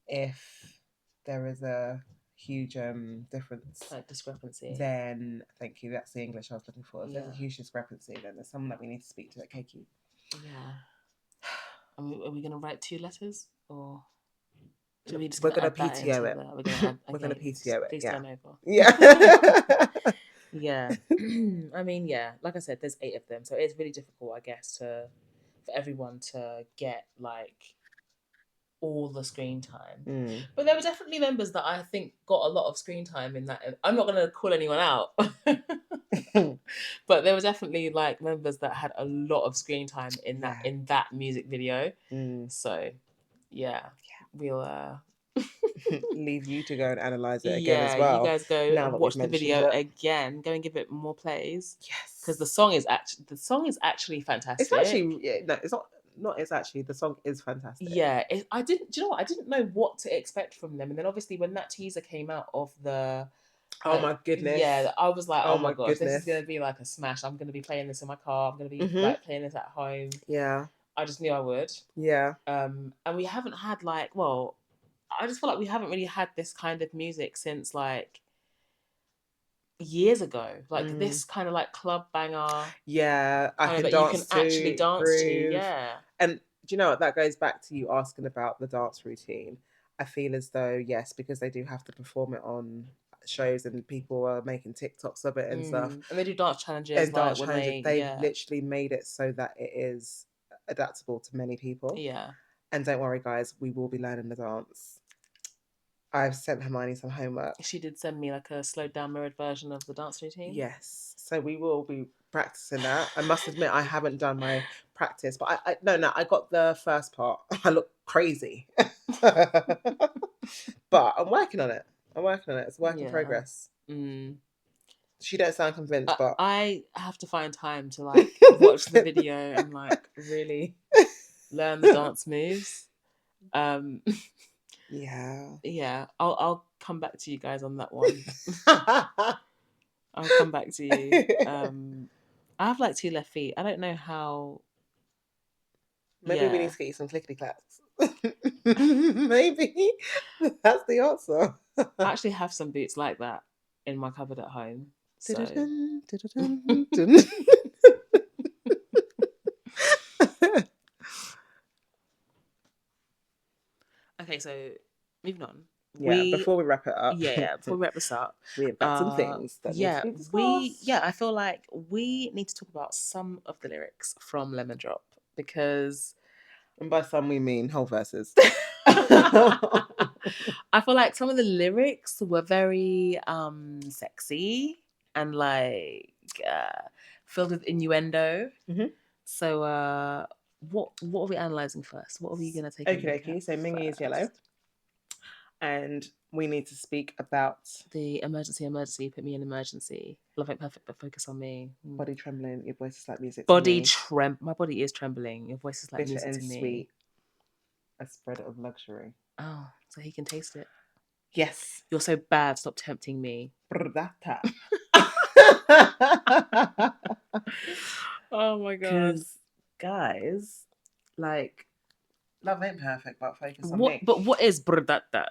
if there is a huge difference, like discrepancy, then thank you. That's the English I was looking for. If there's a huge discrepancy, then there's someone that we need to speak to at KQ. Yeah. Are we gonna write 2 letters or? We're gonna PTO it. We're gonna PTO it. Please turn over. Yeah. Yeah. I mean, yeah. Like I said, there's 8 of them, so it's really difficult, I guess, for everyone to get like all the screen time. But there were definitely members that I think got a lot of screen time in that. I'm not gonna call anyone out, but there were definitely like members that had a lot of screen time in that music video. So yeah. We'll leave you to go and analyze it again as well. You guys go and watch the video again. Go and give it more plays. Yes, because the song is actually fantastic. It's actually the song is fantastic. Yeah, do you know what? I didn't know what to expect from them, and then obviously when that teaser came out of the. Oh my goodness! Yeah, I was like, oh my gosh, this is gonna be like a smash. I'm gonna be playing this in my car. I'm gonna be like playing this at home. Yeah. I just knew I would. Yeah. And we haven't had I just feel like we haven't really had this kind of music since like years ago. Like this kind of like club banger. Yeah, I can dance to. You can actually dance to. Yeah. And do you know what? That goes back to you asking about the dance routine. I feel as though, yes, because they do have to perform it on shows and people are making TikToks of it and stuff. And they do dance challenges. And like dance when challenges, they, they've literally made it so that it is adaptable to many people. Yeah. And don't worry, guys, we will be learning the dance. I've sent Hermione some homework. She did send me like a slowed down mirrored version of the dance routine. Yes. So we will be practicing that. I must admit, I haven't done my practice, but I got the first part. I look crazy. But I'm working on it. It's a work in progress. She don't sound convinced, but I have to find time to like watch the video and like really learn the dance moves. Yeah. I'll come back to you guys on that one. I'll come back to you. I have like 2 left feet. I don't know how. Maybe we need to get you some clickety clacks. Maybe that's the answer. I actually have some boots like that in my cupboard at home. So. Okay, so moving on. Before we wrap it up. Before we wrap this up, we've got some things that need to be discussed. I feel like we need to talk about some of the lyrics from Lemon Drop because, and by some we mean whole verses. I feel like some of the lyrics were very sexy and like filled with innuendo. So what are we analysing first? What are we gonna take? Okay. So Mingy is yellow. And we need to speak about the emergency. Put me in emergency. Love ain't perfect, but focus on me. Body trembling. Your voice is like music. My body is trembling. Your voice is like bitter music and to me. Sweet. A spread of luxury. Oh, so he can taste it. Yes. You're so bad. Stop tempting me. Oh my god. Because guys, like, love ain't perfect, but focus on me. But what is brdata?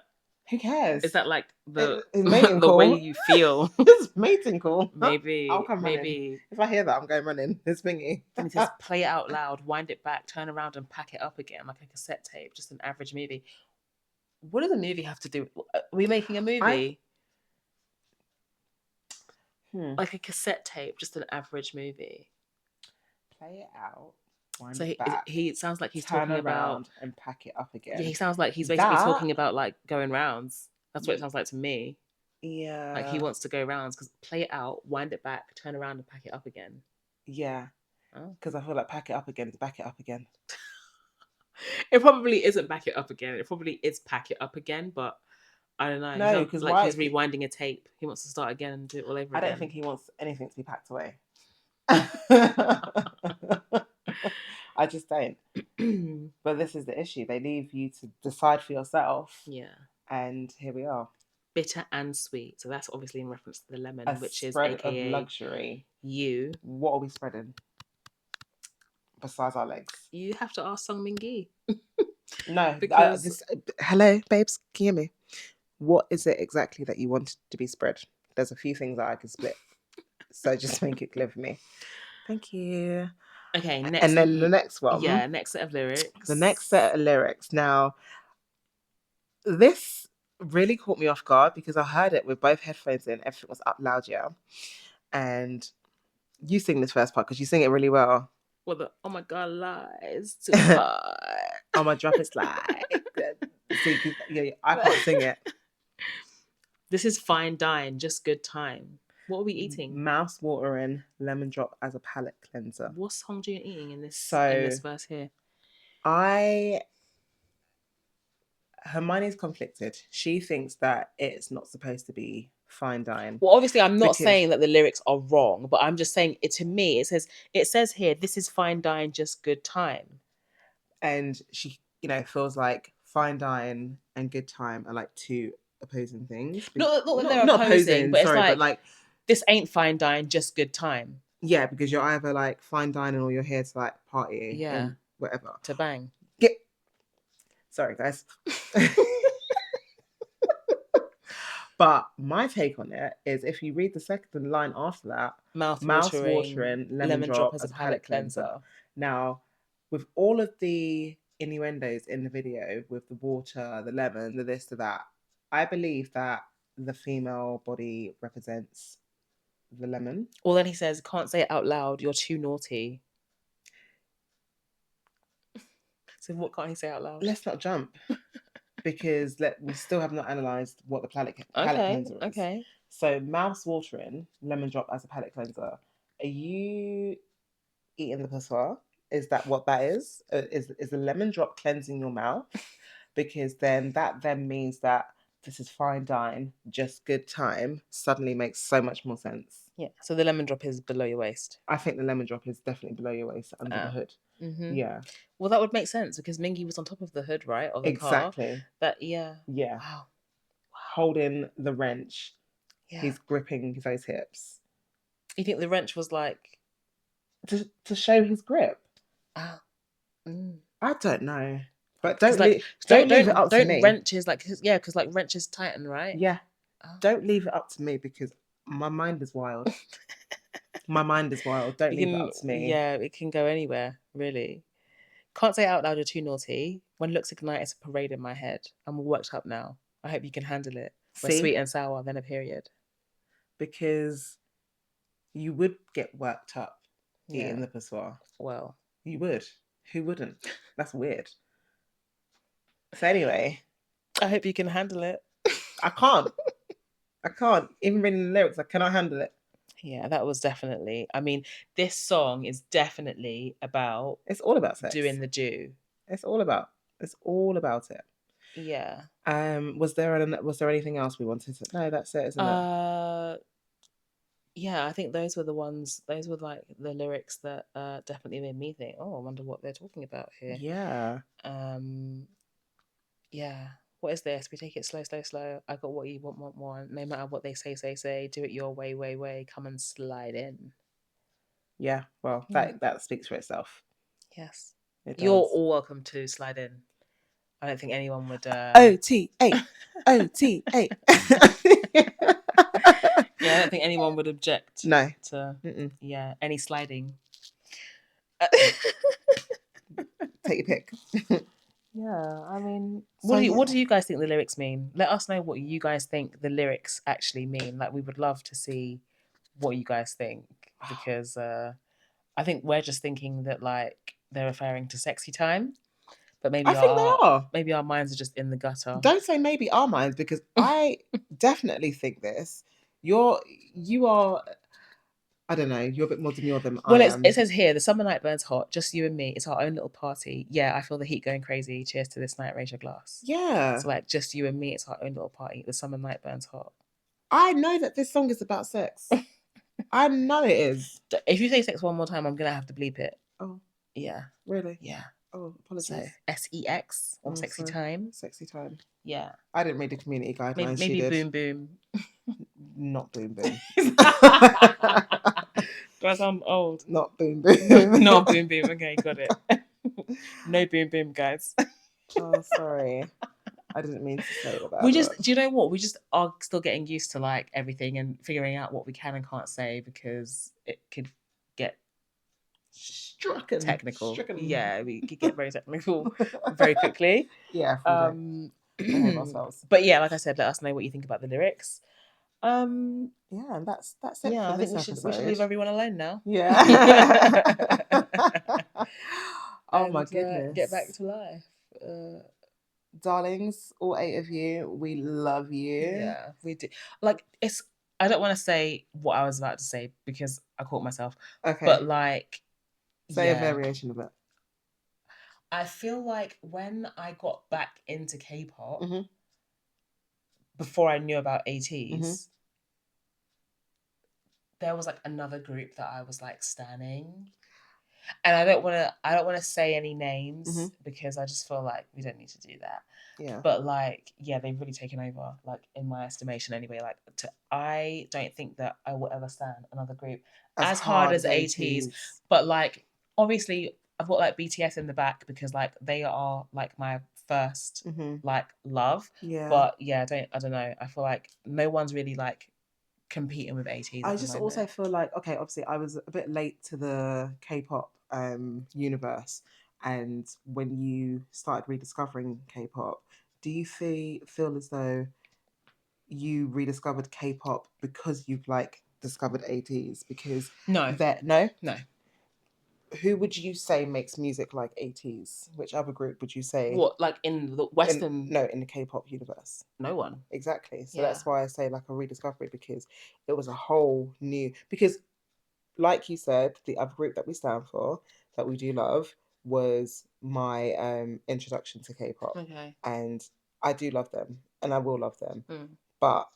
Who cares? Is that like the the way you feel? It's mating call. Maybe. I'll come running. If I hear that, I'm going running. It's Mingy. And it says play it out loud, wind it back, turn around and pack it up again like a cassette tape, just an average movie. What does a movie have to do? Are we making a movie? Like a cassette tape, just an average movie. Play it out. So he sounds like he's turn talking about and pack it up again. Yeah, he sounds like he's basically talking about like going rounds. That's what it sounds like to me. Yeah. Like he wants to go rounds because play it out, wind it back, turn around and pack it up again. Yeah. Because I feel like pack it up again is back it up again. It probably isn't back it up again. It probably is pack it up again, but I don't know. No, because like he's rewinding a tape. He wants to start again and do it all over again. I don't think he wants anything to be packed away. I just don't. But this is the issue. They leave you to decide for yourself. Yeah. And here we are. Bitter and sweet. So that's obviously in reference to the lemon, which is spread AKA of luxury. You. What are we spreading? Besides our legs. You have to ask Song Mingi. No. Because... hello, babes. Can you hear me? What is it exactly that you want to be spread? There's a few things that I can split. So just make it clear for me. Thank you. Okay, next. And then the next one. Yeah, next set of lyrics. The next set of lyrics. Now, this really caught me off guard because I heard it with both headphones in. Everything was up loud, yeah. And you sing this first part because you sing it really well. Well, oh my god, lies too hard. Oh my drop is like. Yeah, I can't sing it. This is fine dine, just good time. What are we eating? Mouse watering lemon drop as a palate cleanser. What song are you eating in this verse here? Hermione's conflicted. She thinks that it's not supposed to be fine dine. Well, obviously, I'm not saying that the lyrics are wrong, but I'm just saying it to me. It says here, this is fine dine, just good time. And she, feels like fine dine and good time are like two opposing things. Not they're opposing, but it's like this ain't fine dine, just good time. Yeah, because you're either like fine dining or you're here to like party. Yeah. And whatever. To bang. Sorry, guys. But my take on it is if you read the second line after that, mouth watering lemon drop as a palate cleanser. Now, with all of the innuendos in the video, with the water, the lemon, the this, the that, I believe that the female body represents the lemon. Well, then he says, "Can't say it out loud. You're too naughty." So what can't he say out loud? Let's not jump, because we still have not analysed what the palate cleanser is. Okay. So mouth watering lemon drop as a palate cleanser. Are you eating the pissoir? Is that what that is? Is the lemon drop cleansing your mouth? Because then that means that this is fine dine, just good time. Suddenly makes so much more sense. Yeah. So the lemon drop is below your waist. I think the lemon drop is definitely below your waist, under the hood. Mm-hmm. Yeah. Well, that would make sense because Mingy was on top of the hood, right, of the car. Exactly. Yeah. Wow. Holding the wrench. Yeah. He's gripping those hips. You think the wrench was like to show his grip? I don't know. But don't leave it up to me. Don't wrenches because like wrenches tighten, right? Yeah. Don't leave it up to me because my mind is wild. My mind is wild. Don't leave it up to me. Yeah, it can go anywhere, really. Can't say out loud, you're too naughty. When looks ignite, it's a parade in my head. I'm all worked up now. I hope you can handle it. We're sweet and sour, then a period. Because you would get worked up eating the pissoir. Well, you would. Who wouldn't? That's weird. So anyway, I hope you can handle it. I can't. Even reading the lyrics, I cannot handle it. Yeah, that was definitely. I mean, this song is definitely about. It's all about sex. Doing the do. It's all about it. Yeah. Was there anything else we wanted to? No, that's it, isn't it? Yeah, I think those were the ones. Those were like the lyrics that definitely made me think, oh, I wonder what they're talking about here. Yeah. Yeah. What is this? We take it slow, slow, slow. I got what you want. No matter what they say. Do it your way, way, way. Come and slide in. Yeah. Well, that speaks for itself. Yes. You're all welcome to slide in. I don't think anyone would. OTA. OTA. Yeah, I don't think anyone would object. No. To any sliding. Take your pick. Yeah, I mean, what do you guys think the lyrics mean? Let us know what you guys think the lyrics actually mean. Like, we would love to see what you guys think, because I think we're just thinking that like they're referring to sexy time, but maybe I think they are. Maybe our minds are just in the gutter. Don't say maybe our minds, because I definitely think this. You are. I don't know. You're a bit more demure than I am. It says here, the summer night burns hot, just you and me. It's our own little party. Yeah, I feel the heat going crazy. Cheers to this night, raise your glass. Yeah. So like, just you and me. It's our own little party. The summer night burns hot. I know that this song is about sex. I know it is. If you say sex one more time, I'm gonna have to bleep it. Oh. Yeah. Really? Yeah. Oh, apologies. So SEX or sexy time. Sexy time. Yeah. I didn't read the community guidelines. Maybe boom boom. Not boom boom. Do I sound old? Not boom boom. Not boom boom. Okay, got it. No boom boom, guys. Oh, sorry. I didn't mean to say that. Do you know what? We just are still getting used to like everything and figuring out what we can and can't say, because it could get technical. Yeah, we could get very technical very quickly. Yeah. Ourselves. But yeah, like I said, let us know what you think about the lyrics. Yeah, and that's it. Yeah, I think we should leave everyone alone now. Yeah. Oh my goodness. Get back to life. Darlings, all 8 of you, we love you. Yeah, we do. Like, I don't want to say what I was about to say because I caught myself. Okay. But like, say a variation of it. I feel like when I got back into K-pop, before I knew about Ateez, there was like another group that I was like stanning. And I don't want to say any names because I just feel like we don't need to do that. Yeah. But like, yeah, they've really taken over, like in my estimation anyway. Like, I don't think that I will ever stand another group as hard as Ateez. But like, obviously, I've got like BTS in the back because like they are like my first like love. Yeah. But yeah, I don't know. I feel like no one's really like competing with Ateez. I just also feel like, okay, obviously I was a bit late to the K-pop universe, and when you started rediscovering K-pop, do you feel as though you rediscovered K-pop because you've like discovered Ateez? Because No. no. No. Who would you say makes music like Ateez? Which other group would you say? What, like in the Western? In the K-pop universe. No one. Exactly. So Yeah. that's why I say like a rediscovery, because it was a whole new. Because, like you said, the other group that we stand for, that we do love, was my introduction to K-pop, Okay. and I do love them, and I will love them. Mm. But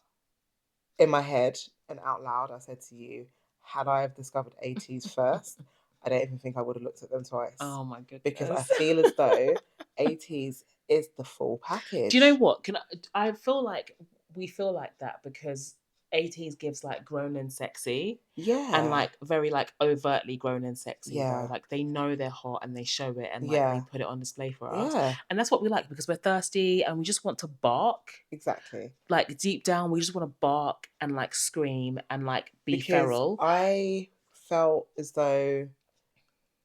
in my head and out loud, I said to you, had I have discovered Ateez first, I don't even think I would have looked at them twice. Oh my goodness. Because I feel as though Ateez is the full package. Do you know what? I feel like we feel like that because Ateez gives like grown and sexy. Yeah. And like very like overtly grown and sexy. Yeah. Though. Like they know they're hot and they show it and like Yeah. they put it on display for us. Yeah. And that's what we like because we're thirsty and we just want to bark. Exactly. Like deep down, we just want to bark and like scream and like be feral. I felt as though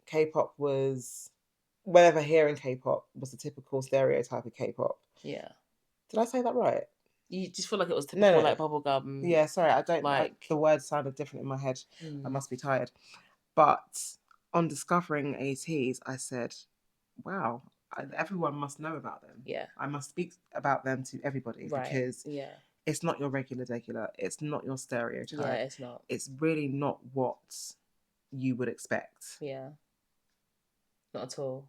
K-pop was, whenever hearing K-pop, was the typical stereotype of K-pop. Yeah. Did I say that right? You just feel like it was typical, like bubblegum. Yeah, sorry, I don't like the words sounded different in my head. I must be tired. But on discovering Ateez, I said, wow, everyone must know about them. Yeah. I must speak about them to everybody, because it's not your regular. It's not your stereotype. Yeah, it's not. It's really not what you would expect. Yeah. Not at all.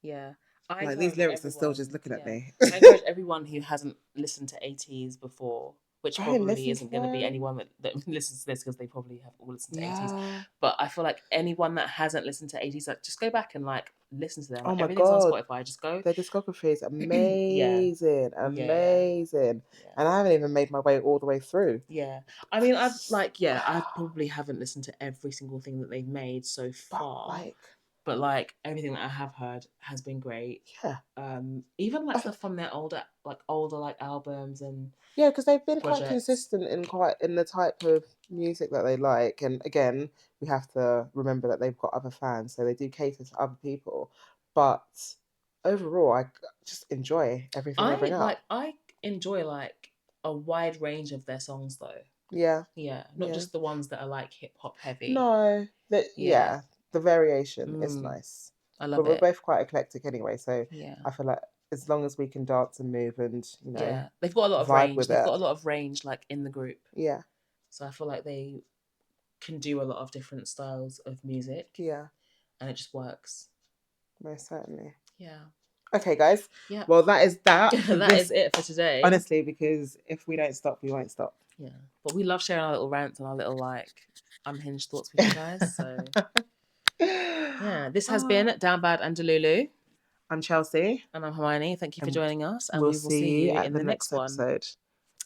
Yeah. Like these lyrics are still just looking at me. I encourage everyone who hasn't listened to Ateez before, which probably isn't going to be anyone that listens to this because they probably have all listened to Ateez. But I feel like anyone that hasn't listened to Ateez, like just go back and like listen to them. Like, everything's on Spotify. Just go. Their discography is amazing, amazing. Yeah. And I haven't even made my way all the way through. Yeah, I mean, I probably haven't listened to every single thing that they've made so far. But like everything that I have heard has been great. Yeah. Even like stuff from their older like albums and because they've been quite consistent in the type of music that they like. And again, we have to remember that they've got other fans, so they do cater to other people. But overall, I just enjoy everything they bring up. I enjoy like a wide range of their songs though. Yeah. Yeah, not just the ones that are like hip hop heavy. No, the variation is nice. I love it. But we're both quite eclectic anyway, so I feel like as long as we can dance and move and they've got a lot of range. They've got a lot of range like in the group. Yeah. So I feel like they can do a lot of different styles of music. Yeah. And it just works. Most certainly. Yeah. Okay, guys. Yeah. Well, that is that. That is it for today. Honestly, because if we don't stop, we won't stop. Yeah. But we love sharing our little rants and our little like unhinged thoughts with you guys. So yeah, this has been Down Bad and Delulu. I'm Chelsea. And I'm Hermione. Thank you for joining us. And we will see you in the next episode.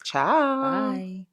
Ciao. Bye.